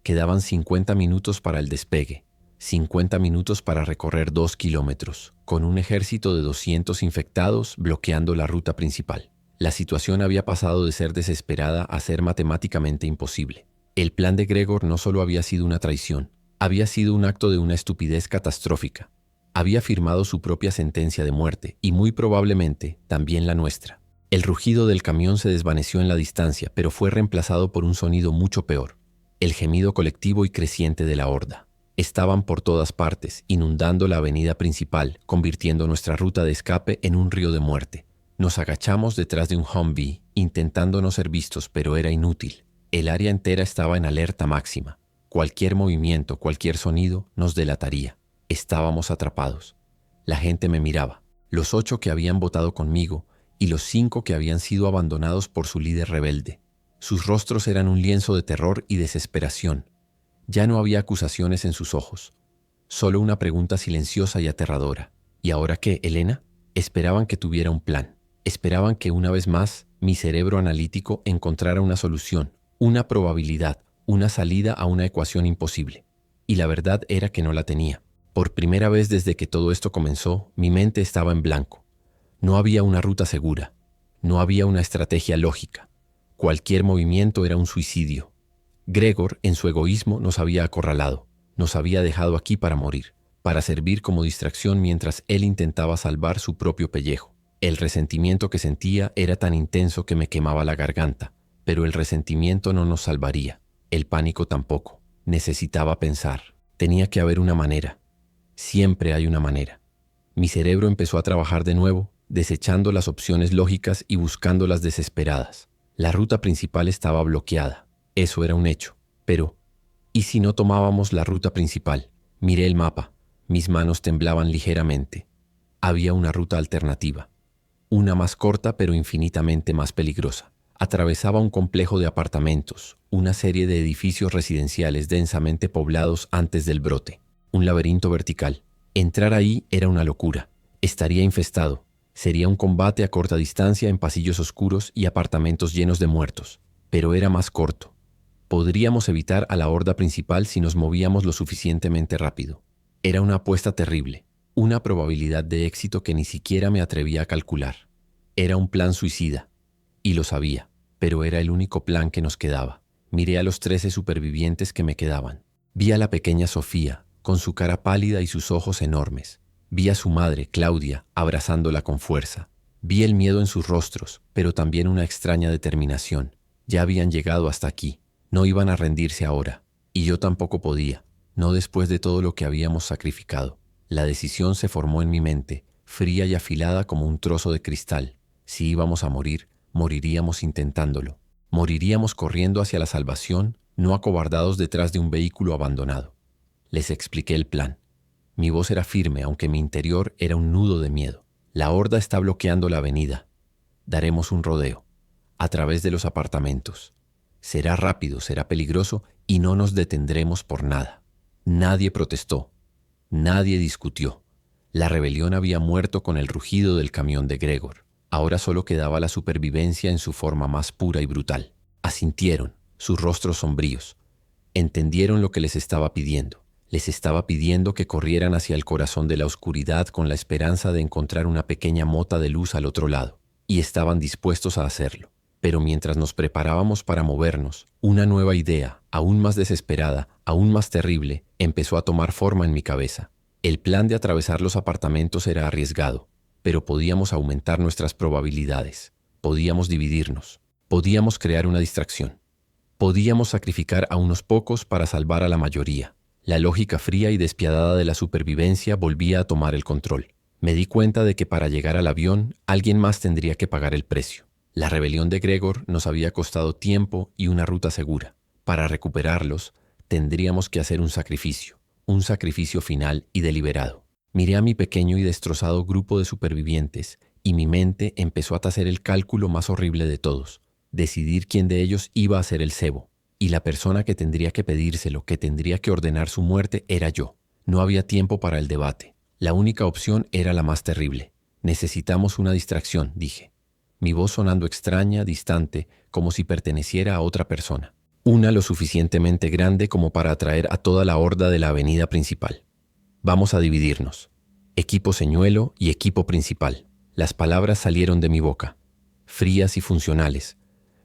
Quedaban 50 minutos para el despegue, 50 minutos para recorrer 2 kilómetros, con un ejército de 200 infectados bloqueando la ruta principal. La situación había pasado de ser desesperada a ser matemáticamente imposible. El plan de Gregor no solo había sido una traición, había sido un acto de una estupidez catastrófica. Había firmado su propia sentencia de muerte y muy probablemente también la nuestra. El rugido del camión se desvaneció en la distancia, pero fue reemplazado por un sonido mucho peor, el gemido colectivo y creciente de la horda. Estaban por todas partes, inundando la avenida principal, convirtiendo nuestra ruta de escape en un río de muerte. Nos agachamos detrás de un Humvee, intentando no ser vistos, pero era inútil. El área entera estaba en alerta máxima. Cualquier movimiento, cualquier sonido nos delataría. Estábamos atrapados. La gente me miraba. Los 8 que habían votado conmigo y los 5 que habían sido abandonados por su líder rebelde. Sus rostros eran un lienzo de terror y desesperación. Ya no había acusaciones en sus ojos. Solo una pregunta silenciosa y aterradora. ¿Y ahora qué, Elena? Esperaban que tuviera un plan. Esperaban que una vez más mi cerebro analítico encontrara una solución, una probabilidad, una salida a una ecuación imposible. Y la verdad era que no la tenía. Por primera vez desde que todo esto comenzó, mi mente estaba en blanco. No había una ruta segura. No había una estrategia lógica. Cualquier movimiento era un suicidio. Gregor, en su egoísmo, nos había acorralado. Nos había dejado aquí para morir, para servir como distracción mientras él intentaba salvar su propio pellejo. El resentimiento que sentía era tan intenso que me quemaba la garganta, pero el resentimiento no nos salvaría. El pánico tampoco. Necesitaba pensar. Tenía que haber una manera. Siempre hay una manera. Mi cerebro empezó a trabajar de nuevo, desechando las opciones lógicas y buscando las desesperadas. La ruta principal estaba bloqueada. Eso era un hecho. Pero, ¿y si no tomábamos la ruta principal? Miré el mapa. Mis manos temblaban ligeramente. Había una ruta alternativa. Una más corta pero infinitamente más peligrosa. Atravesaba un complejo de apartamentos, una serie de edificios residenciales densamente poblados antes del brote. Un laberinto vertical. Entrar ahí era una locura. Estaría infestado. Sería un combate a corta distancia en pasillos oscuros y apartamentos llenos de muertos. Pero era más corto. Podríamos evitar a la horda principal si nos movíamos lo suficientemente rápido. Era una apuesta terrible. Una probabilidad de éxito que ni siquiera me atrevía a calcular. Era un plan suicida. Y lo sabía, pero era el único plan que nos quedaba. Miré a los 13 supervivientes que me quedaban. Vi a la pequeña Sofía, con su cara pálida y sus ojos enormes. Vi a su madre, Claudia, abrazándola con fuerza. Vi el miedo en sus rostros, pero también una extraña determinación. Ya habían llegado hasta aquí. No iban a rendirse ahora. Y yo tampoco podía, no después de todo lo que habíamos sacrificado. La decisión se formó en mi mente, fría y afilada como un trozo de cristal. Si íbamos a morir, moriríamos intentándolo. Moriríamos corriendo hacia la salvación, no acobardados detrás de un vehículo abandonado. Les expliqué el plan. Mi voz era firme, aunque mi interior era un nudo de miedo. La horda está bloqueando la avenida. Daremos un rodeo, a través de los apartamentos. Será rápido, será peligroso y no nos detendremos por nada. Nadie protestó. Nadie discutió. La rebelión había muerto con el rugido del camión de Gregor. Ahora solo quedaba la supervivencia en su forma más pura y brutal. Asintieron, sus rostros sombríos. Entendieron lo que les estaba pidiendo. Les estaba pidiendo que corrieran hacia el corazón de la oscuridad con la esperanza de encontrar una pequeña mota de luz al otro lado. Y estaban dispuestos a hacerlo. Pero mientras nos preparábamos para movernos, una nueva idea, aún más desesperada, aún más terrible, empezó a tomar forma en mi cabeza. El plan de atravesar los apartamentos era arriesgado, pero podíamos aumentar nuestras probabilidades. Podíamos dividirnos. Podíamos crear una distracción. Podíamos sacrificar a unos pocos para salvar a la mayoría. La lógica fría y despiadada de la supervivencia volvía a tomar el control. Me di cuenta de que para llegar al avión, alguien más tendría que pagar el precio. La rebelión de Gregor nos había costado tiempo y una ruta segura. Para recuperarlos, tendríamos que hacer un sacrificio final y deliberado. Miré a mi pequeño y destrozado grupo de supervivientes y mi mente empezó a hacer el cálculo más horrible de todos, decidir quién de ellos iba a ser el cebo. Y la persona que tendría que pedírselo, que tendría que ordenar su muerte, era yo. No había tiempo para el debate. La única opción era la más terrible. Necesitamos una distracción, dije. Mi voz sonando extraña, distante, como si perteneciera a otra persona. Una lo suficientemente grande como para atraer a toda la horda de la avenida principal. Vamos a dividirnos. Equipo señuelo y equipo principal. Las palabras salieron de mi boca, frías y funcionales,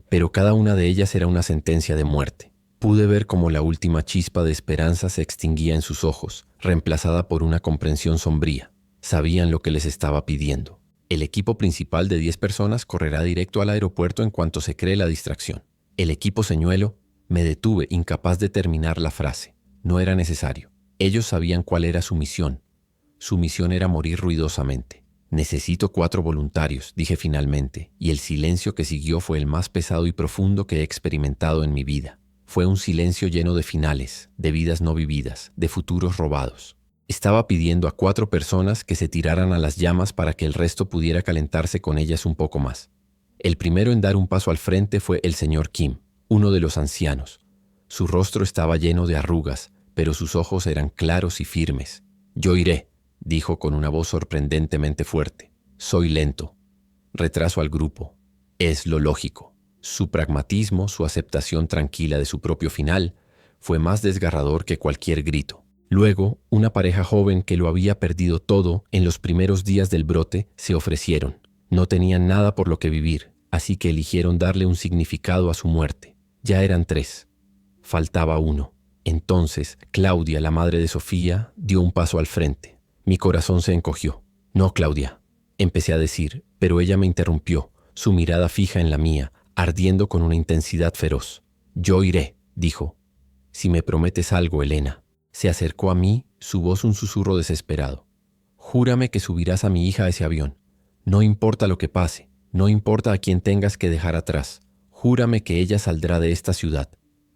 pero cada una de ellas era una sentencia de muerte. Pude ver cómo la última chispa de esperanza se extinguía en sus ojos, reemplazada por una comprensión sombría. Sabían lo que les estaba pidiendo. El equipo principal de 10 personas correrá directo al aeropuerto en cuanto se cree la distracción. El equipo señuelo, me detuve, incapaz de terminar la frase. No era necesario. Ellos sabían cuál era su misión. Su misión era morir ruidosamente. Necesito 4 voluntarios, dije finalmente, y el silencio que siguió fue el más pesado y profundo que he experimentado en mi vida. Fue un silencio lleno de finales, de vidas no vividas, de futuros robados. Estaba pidiendo a 4 personas que se tiraran a las llamas para que el resto pudiera calentarse con ellas un poco más. El primero en dar un paso al frente fue el señor Kim, uno de los ancianos. Su rostro estaba lleno de arrugas, pero sus ojos eran claros y firmes. «Yo iré», dijo con una voz sorprendentemente fuerte. «Soy lento. Retraso al grupo. Es lo lógico». Su pragmatismo, su aceptación tranquila de su propio final, fue más desgarrador que cualquier grito. Luego, una pareja joven que lo había perdido todo en los primeros días del brote se ofrecieron. No tenían nada por lo que vivir, así que eligieron darle un significado a su muerte. Ya eran 3. Faltaba uno. Entonces, Claudia, la madre de Sofía, dio un paso al frente. Mi corazón se encogió. «No, Claudia», empecé a decir, pero ella me interrumpió, su mirada fija en la mía, ardiendo con una intensidad feroz. «Yo iré», dijo. «Si me prometes algo, Elena». Se acercó a mí, su voz un susurro desesperado. «Júrame que subirás a mi hija a ese avión. No importa lo que pase, no importa a quién tengas que dejar atrás. Júrame que ella saldrá de esta ciudad».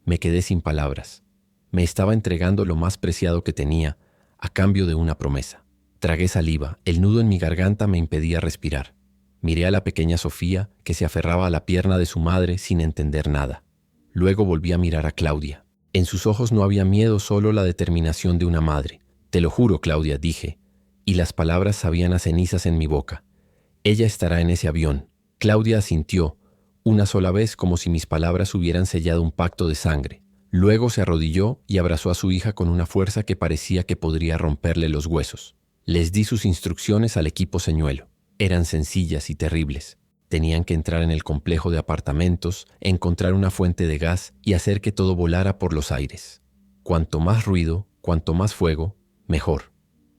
Me quedé sin palabras. Me estaba entregando lo más preciado que tenía, a cambio de una promesa. Tragué saliva, el nudo en mi garganta me impedía respirar. Miré a la pequeña Sofía, que se aferraba a la pierna de su madre sin entender nada. Luego volví a mirar a Claudia. En sus ojos no había miedo, solo la determinación de una madre. «Te lo juro, Claudia», dije, y las palabras sabían a cenizas en mi boca. «Ella estará en ese avión». Claudia asintió, una sola vez, como si mis palabras hubieran sellado un pacto de sangre. Luego se arrodilló y abrazó a su hija con una fuerza que parecía que podría romperle los huesos. Les di sus instrucciones al equipo señuelo. Eran sencillas y terribles. Tenían que entrar en el complejo de apartamentos, encontrar una fuente de gas y hacer que todo volara por los aires. Cuanto más ruido, cuanto más fuego, mejor.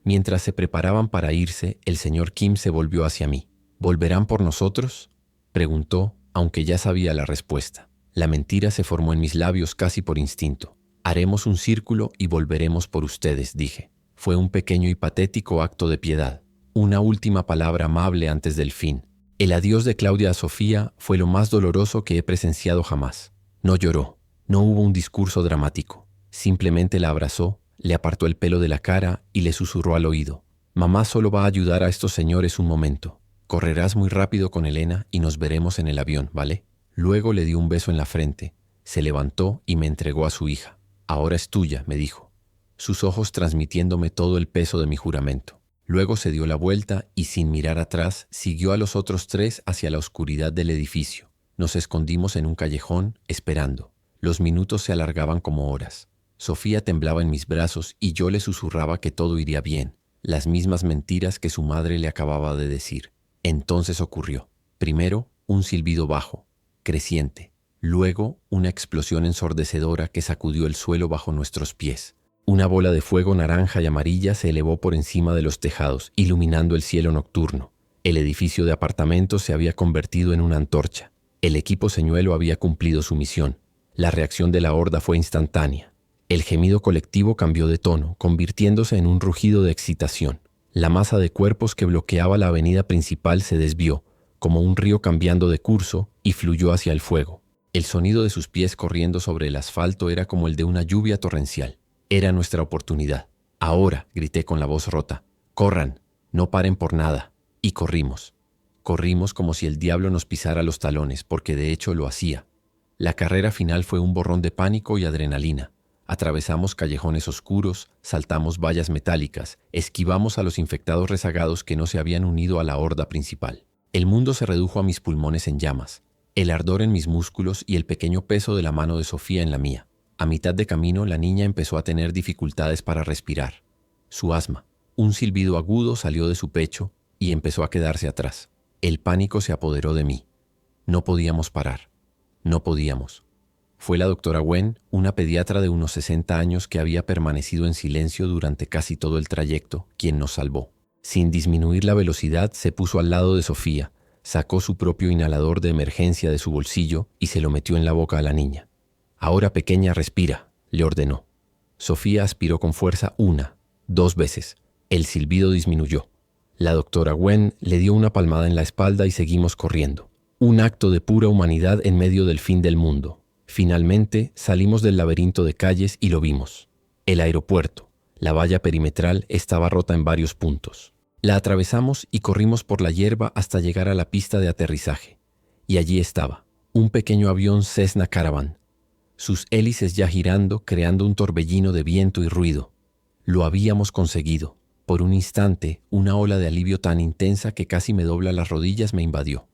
Mientras se preparaban para irse, el señor Kim se volvió hacia mí. «¿Volverán por nosotros?», preguntó, aunque ya sabía la respuesta. La mentira se formó en mis labios casi por instinto. «Haremos un círculo y volveremos por ustedes», dije. Fue un pequeño y patético acto de piedad. Una última palabra amable antes del fin. El adiós de Claudia a Sofía fue lo más doloroso que he presenciado jamás. No lloró, no hubo un discurso dramático. Simplemente la abrazó, le apartó el pelo de la cara y le susurró al oído: «Mamá solo va a ayudar a estos señores un momento. Correrás muy rápido con Elena y nos veremos en el avión, ¿vale?». Luego le dio un beso en la frente, se levantó y me entregó a su hija. «Ahora es tuya», me dijo, sus ojos transmitiéndome todo el peso de mi juramento. Luego se dio la vuelta y, sin mirar atrás, siguió a los otros 3 hacia la oscuridad del edificio. Nos escondimos en un callejón, esperando. Los minutos se alargaban como horas. Sofía temblaba en mis brazos y yo le susurraba que todo iría bien, las mismas mentiras que su madre le acababa de decir. Entonces ocurrió. Primero, un silbido bajo, creciente. Luego, una explosión ensordecedora que sacudió el suelo bajo nuestros pies. Una bola de fuego naranja y amarilla se elevó por encima de los tejados, iluminando el cielo nocturno. El edificio de apartamentos se había convertido en una antorcha. El equipo señuelo había cumplido su misión. La reacción de la horda fue instantánea. El gemido colectivo cambió de tono, convirtiéndose en un rugido de excitación. La masa de cuerpos que bloqueaba la avenida principal se desvió, como un río cambiando de curso, y fluyó hacia el fuego. El sonido de sus pies corriendo sobre el asfalto era como el de una lluvia torrencial. Era nuestra oportunidad. «Ahora», grité con la voz rota. «Corran, no paren por nada». Y corrimos. Corrimos como si el diablo nos pisara los talones, porque de hecho lo hacía. La carrera final fue un borrón de pánico y adrenalina. Atravesamos callejones oscuros, saltamos vallas metálicas, esquivamos a los infectados rezagados que no se habían unido a la horda principal. El mundo se redujo a mis pulmones en llamas, el ardor en mis músculos y el pequeño peso de la mano de Sofía en la mía. A mitad de camino, la niña empezó a tener dificultades para respirar. Su asma, un silbido agudo salió de su pecho y empezó a quedarse atrás. El pánico se apoderó de mí. No podíamos parar. No podíamos. Fue la doctora Wen, una pediatra de unos 60 años que había permanecido en silencio durante casi todo el trayecto, quien nos salvó. Sin disminuir la velocidad, se puso al lado de Sofía, sacó su propio inhalador de emergencia de su bolsillo y se lo metió en la boca a la niña. «Ahora, pequeña, respira», le ordenó. Sofía aspiró con fuerza 1, 2 veces. El silbido disminuyó. La doctora Gwen le dio una palmada en la espalda y seguimos corriendo. Un acto de pura humanidad en medio del fin del mundo. Finalmente salimos del laberinto de calles y lo vimos. El aeropuerto. La valla perimetral estaba rota en varios puntos. La atravesamos y corrimos por la hierba hasta llegar a la pista de aterrizaje. Y allí estaba, un pequeño avión Cessna Caravan, sus hélices ya girando, creando un torbellino de viento y ruido. Lo habíamos conseguido. Por un instante, una ola de alivio tan intensa que casi me dobla las rodillas me invadió.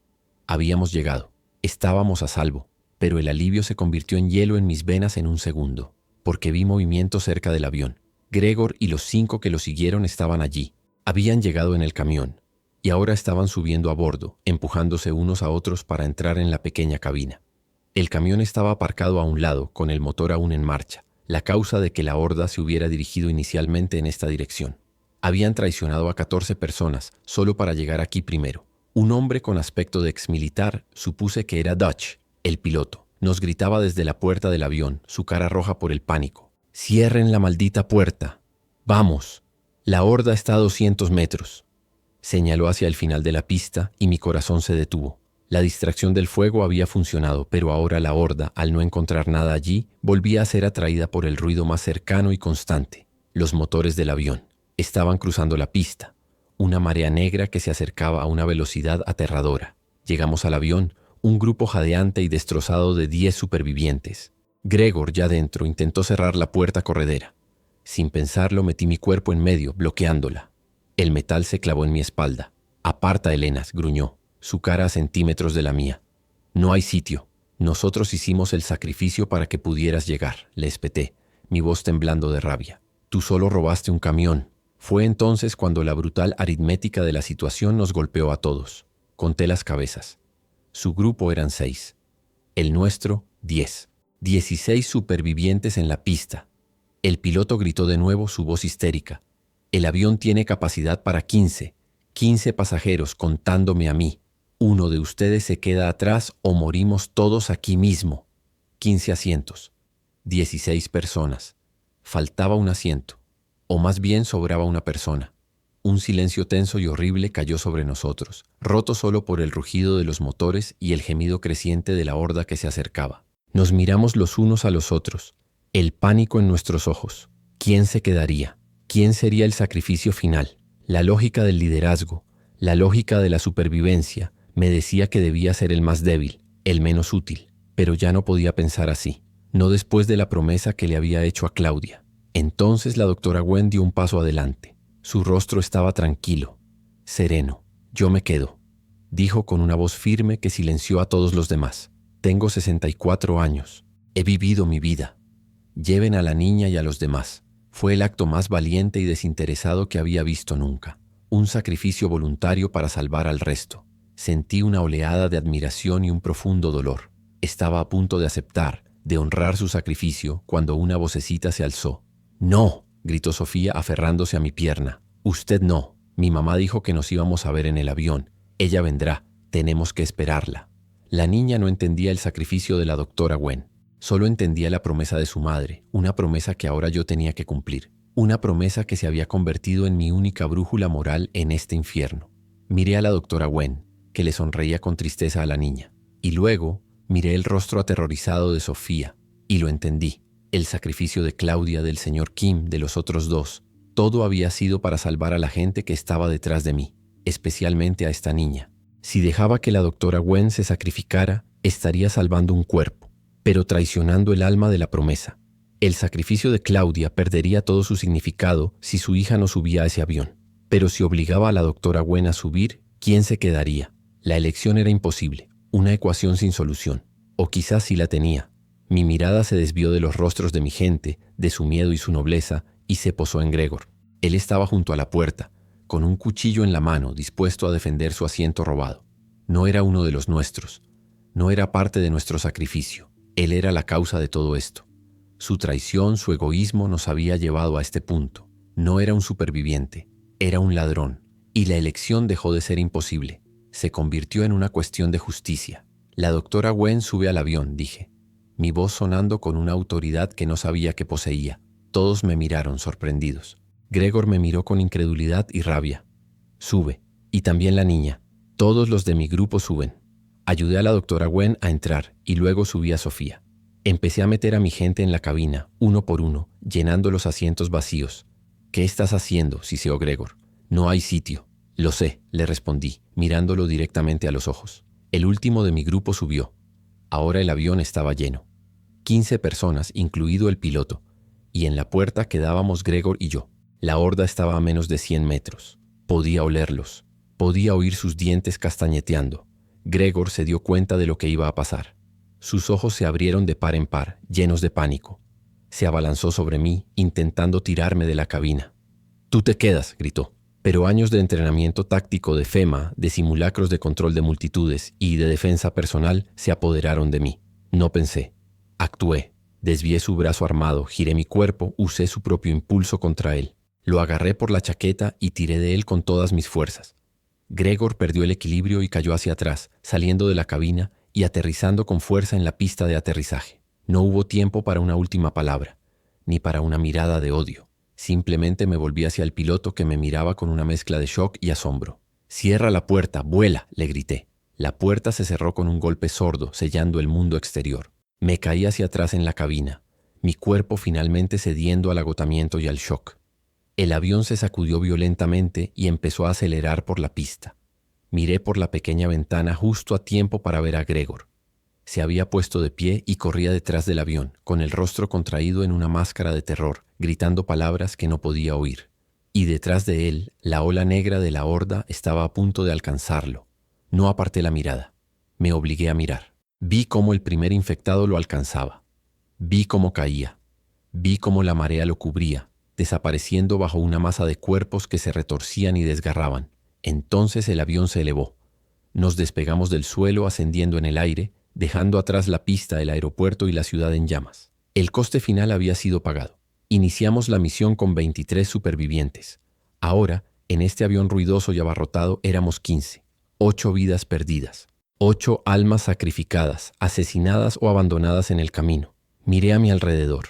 Habíamos llegado. Estábamos a salvo, pero el alivio se convirtió en hielo en mis venas en un segundo, porque vi movimiento cerca del avión. Gregor y los 5 que lo siguieron estaban allí. Habían llegado en el camión, y ahora estaban subiendo a bordo, empujándose unos a otros para entrar en la pequeña cabina. El camión estaba aparcado a un lado, con el motor aún en marcha, la causa de que la horda se hubiera dirigido inicialmente en esta dirección. Habían traicionado a 14 personas, solo para llegar aquí primero. Un hombre con aspecto de exmilitar, supuse que era Dutch, el piloto. Nos gritaba desde la puerta del avión, su cara roja por el pánico. «¡Cierren la maldita puerta! ¡Vamos! La horda está a 200 metros». Señaló hacia el final de la pista y mi corazón se detuvo. La distracción del fuego había funcionado, pero ahora la horda, al no encontrar nada allí, volvía a ser atraída por el ruido más cercano y constante. Los motores del avión. Estaban cruzando la pista. Una marea negra que se acercaba a una velocidad aterradora. Llegamos al avión, un grupo jadeante y destrozado de 10 supervivientes. Gregor, ya dentro, intentó cerrar la puerta corredera. Sin pensarlo, metí mi cuerpo en medio, bloqueándola. El metal se clavó en mi espalda. «Aparta, Elenas», gruñó, su cara a centímetros de la mía. «No hay sitio. Nosotros hicimos el sacrificio para que pudieras llegar», le espeté, mi voz temblando de rabia. «Tú solo robaste un camión». Fue entonces cuando la brutal aritmética de la situación nos golpeó a todos. Conté las cabezas. Su grupo eran 6. El nuestro, 10. 16 supervivientes en la pista. El piloto gritó de nuevo, su voz histérica. «El avión tiene capacidad para 15. 15 pasajeros, contándome a mí. Uno de ustedes se queda atrás o morimos todos aquí mismo». 15 asientos. 16 personas. Faltaba un asiento. O más bien sobraba una persona. Un silencio tenso y horrible cayó sobre nosotros, roto solo por el rugido de los motores y el gemido creciente de la horda que se acercaba. Nos miramos los unos a los otros, el pánico en nuestros ojos. ¿Quién se quedaría? ¿Quién sería el sacrificio final? La lógica del liderazgo, la lógica de la supervivencia, me decía que debía ser el más débil, el menos útil, pero ya no podía pensar así, no después de la promesa que le había hecho a Claudia. Entonces la doctora Gwen dio un paso adelante. Su rostro estaba tranquilo, sereno. «Yo me quedo», dijo con una voz firme que silenció a todos los demás. «Tengo 64 años. He vivido mi vida. Lleven a la niña y a los demás». Fue el acto más valiente y desinteresado que había visto nunca. Un sacrificio voluntario para salvar al resto. Sentí una oleada de admiración y un profundo dolor. Estaba a punto de aceptar, de honrar su sacrificio, cuando una vocecita se alzó. «¡No!», gritó Sofía aferrándose a mi pierna. «Usted no. Mi mamá dijo que nos íbamos a ver en el avión. Ella vendrá. Tenemos que esperarla». La niña no entendía el sacrificio de la doctora Gwen. Solo entendía la promesa de su madre, una promesa que ahora yo tenía que cumplir. Una promesa que se había convertido en mi única brújula moral en este infierno. Miré a la doctora Gwen, que le sonreía con tristeza a la niña. Y luego miré el rostro aterrorizado de Sofía, y lo entendí. El sacrificio de Claudia, del señor Kim, de los otros 2, todo había sido para salvar a la gente que estaba detrás de mí, especialmente a esta niña. Si dejaba que la doctora Gwen se sacrificara, estaría salvando un cuerpo, pero traicionando el alma de la promesa. El sacrificio de Claudia perdería todo su significado si su hija no subía a ese avión. Pero si obligaba a la doctora Gwen a subir, ¿quién se quedaría? La elección era imposible, una ecuación sin solución. O quizás sí la tenía. Mi mirada se desvió de los rostros de mi gente, de su miedo y su nobleza, y se posó en Gregor. Él estaba junto a la puerta, con un cuchillo en la mano, dispuesto a defender su asiento robado. No era uno de los nuestros. No era parte de nuestro sacrificio. Él era la causa de todo esto. Su traición, su egoísmo nos había llevado a este punto. No era un superviviente, era un ladrón. Y la elección dejó de ser imposible. Se convirtió en una cuestión de justicia. «La doctora Gwen sube al avión», dije, mi voz sonando con una autoridad que no sabía que poseía. Todos me miraron sorprendidos. Gregor me miró con incredulidad y rabia. Sube. Y también la niña. Todos los de mi grupo suben. Ayudé a la doctora Gwen a entrar y luego subí a Sofía. Empecé a meter a mi gente en la cabina, uno por uno, llenando los asientos vacíos. ¿Qué estás haciendo?, siseó Gregor. No hay sitio. Lo sé, le respondí, mirándolo directamente a los ojos. El último de mi grupo subió. Ahora el avión estaba lleno. 15 personas, incluido el piloto, y en la puerta quedábamos Gregor y yo. La horda estaba a menos de 100 metros. Podía olerlos. Podía oír sus dientes castañeteando. Gregor se dio cuenta de lo que iba a pasar. Sus ojos se abrieron de par en par, llenos de pánico. Se abalanzó sobre mí, intentando tirarme de la cabina. «Tú te quedas», gritó. Pero años de entrenamiento táctico de FEMA, de simulacros de control de multitudes y de defensa personal se apoderaron de mí. No pensé. Actué. Desvié su brazo armado, giré mi cuerpo, usé su propio impulso contra él. Lo agarré por la chaqueta y tiré de él con todas mis fuerzas. Gregor perdió el equilibrio y cayó hacia atrás, saliendo de la cabina y aterrizando con fuerza en la pista de aterrizaje. No hubo tiempo para una última palabra, ni para una mirada de odio. Simplemente me volví hacia el piloto que me miraba con una mezcla de shock y asombro. «Cierra la puerta, vuela», le grité. La puerta se cerró con un golpe sordo, sellando el mundo exterior. Me caí hacia atrás en la cabina, mi cuerpo finalmente cediendo al agotamiento y al shock. El avión se sacudió violentamente y empezó a acelerar por la pista. Miré por la pequeña ventana justo a tiempo para ver a Gregor. Se había puesto de pie y corría detrás del avión, con el rostro contraído en una máscara de terror, gritando palabras que no podía oír. Y detrás de él, la ola negra de la horda estaba a punto de alcanzarlo. No aparté la mirada. Me obligué a mirar. Vi cómo el primer infectado lo alcanzaba. Vi cómo caía. Vi cómo la marea lo cubría, desapareciendo bajo una masa de cuerpos que se retorcían y desgarraban. Entonces el avión se elevó. Nos despegamos del suelo ascendiendo en el aire, dejando atrás la pista, el aeropuerto y la ciudad en llamas. El coste final había sido pagado. Iniciamos la misión con 23 supervivientes. Ahora, en este avión ruidoso y abarrotado, éramos 15. 8 vidas perdidas. 8 almas sacrificadas, asesinadas o abandonadas en el camino. Miré a mi alrededor.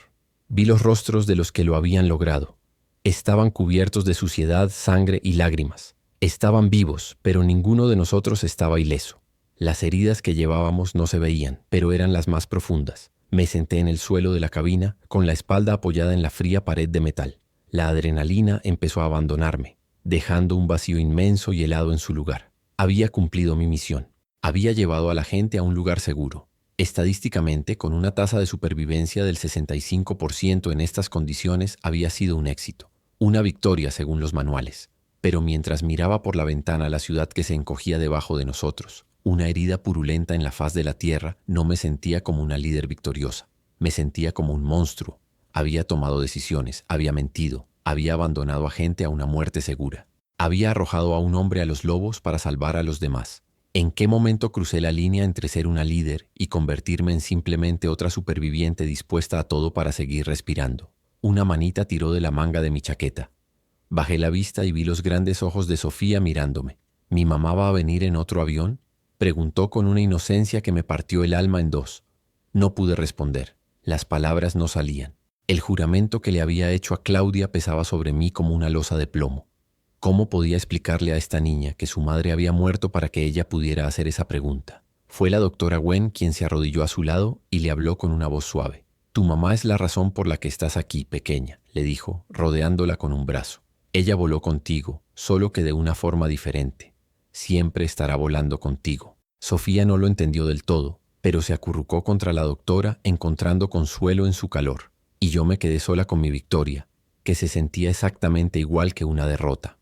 Vi los rostros de los que lo habían logrado. Estaban cubiertos de suciedad, sangre y lágrimas. Estaban vivos, pero ninguno de nosotros estaba ileso. Las heridas que llevábamos no se veían, pero eran las más profundas. Me senté en el suelo de la cabina, con la espalda apoyada en la fría pared de metal. La adrenalina empezó a abandonarme, dejando un vacío inmenso y helado en su lugar. Había cumplido mi misión. Había llevado a la gente a un lugar seguro. Estadísticamente, con una tasa de supervivencia del 65% en estas condiciones, había sido un éxito. Una victoria según los manuales. Pero mientras miraba por la ventana la ciudad que se encogía debajo de nosotros, una herida purulenta en la faz de la tierra, no me sentía como una líder victoriosa. Me sentía como un monstruo. Había tomado decisiones, había mentido, había abandonado a gente a una muerte segura. Había arrojado a un hombre a los lobos para salvar a los demás. ¿En qué momento crucé la línea entre ser una líder y convertirme en simplemente otra superviviente dispuesta a todo para seguir respirando? Una manita tiró de la manga de mi chaqueta. Bajé la vista y vi los grandes ojos de Sofía mirándome. ¿Mi mamá va a venir en otro avión?, preguntó con una inocencia que me partió el alma en dos. No pude responder. Las palabras no salían. El juramento que le había hecho a Claudia pesaba sobre mí como una losa de plomo. ¿Cómo podía explicarle a esta niña que su madre había muerto para que ella pudiera hacer esa pregunta? Fue la doctora Gwen quien se arrodilló a su lado y le habló con una voz suave. «Tu mamá es la razón por la que estás aquí, pequeña», le dijo, rodeándola con un brazo. «Ella voló contigo, solo que de una forma diferente. Siempre estará volando contigo». Sofía no lo entendió del todo, pero se acurrucó contra la doctora encontrando consuelo en su calor. Y yo me quedé sola con mi victoria, que se sentía exactamente igual que una derrota.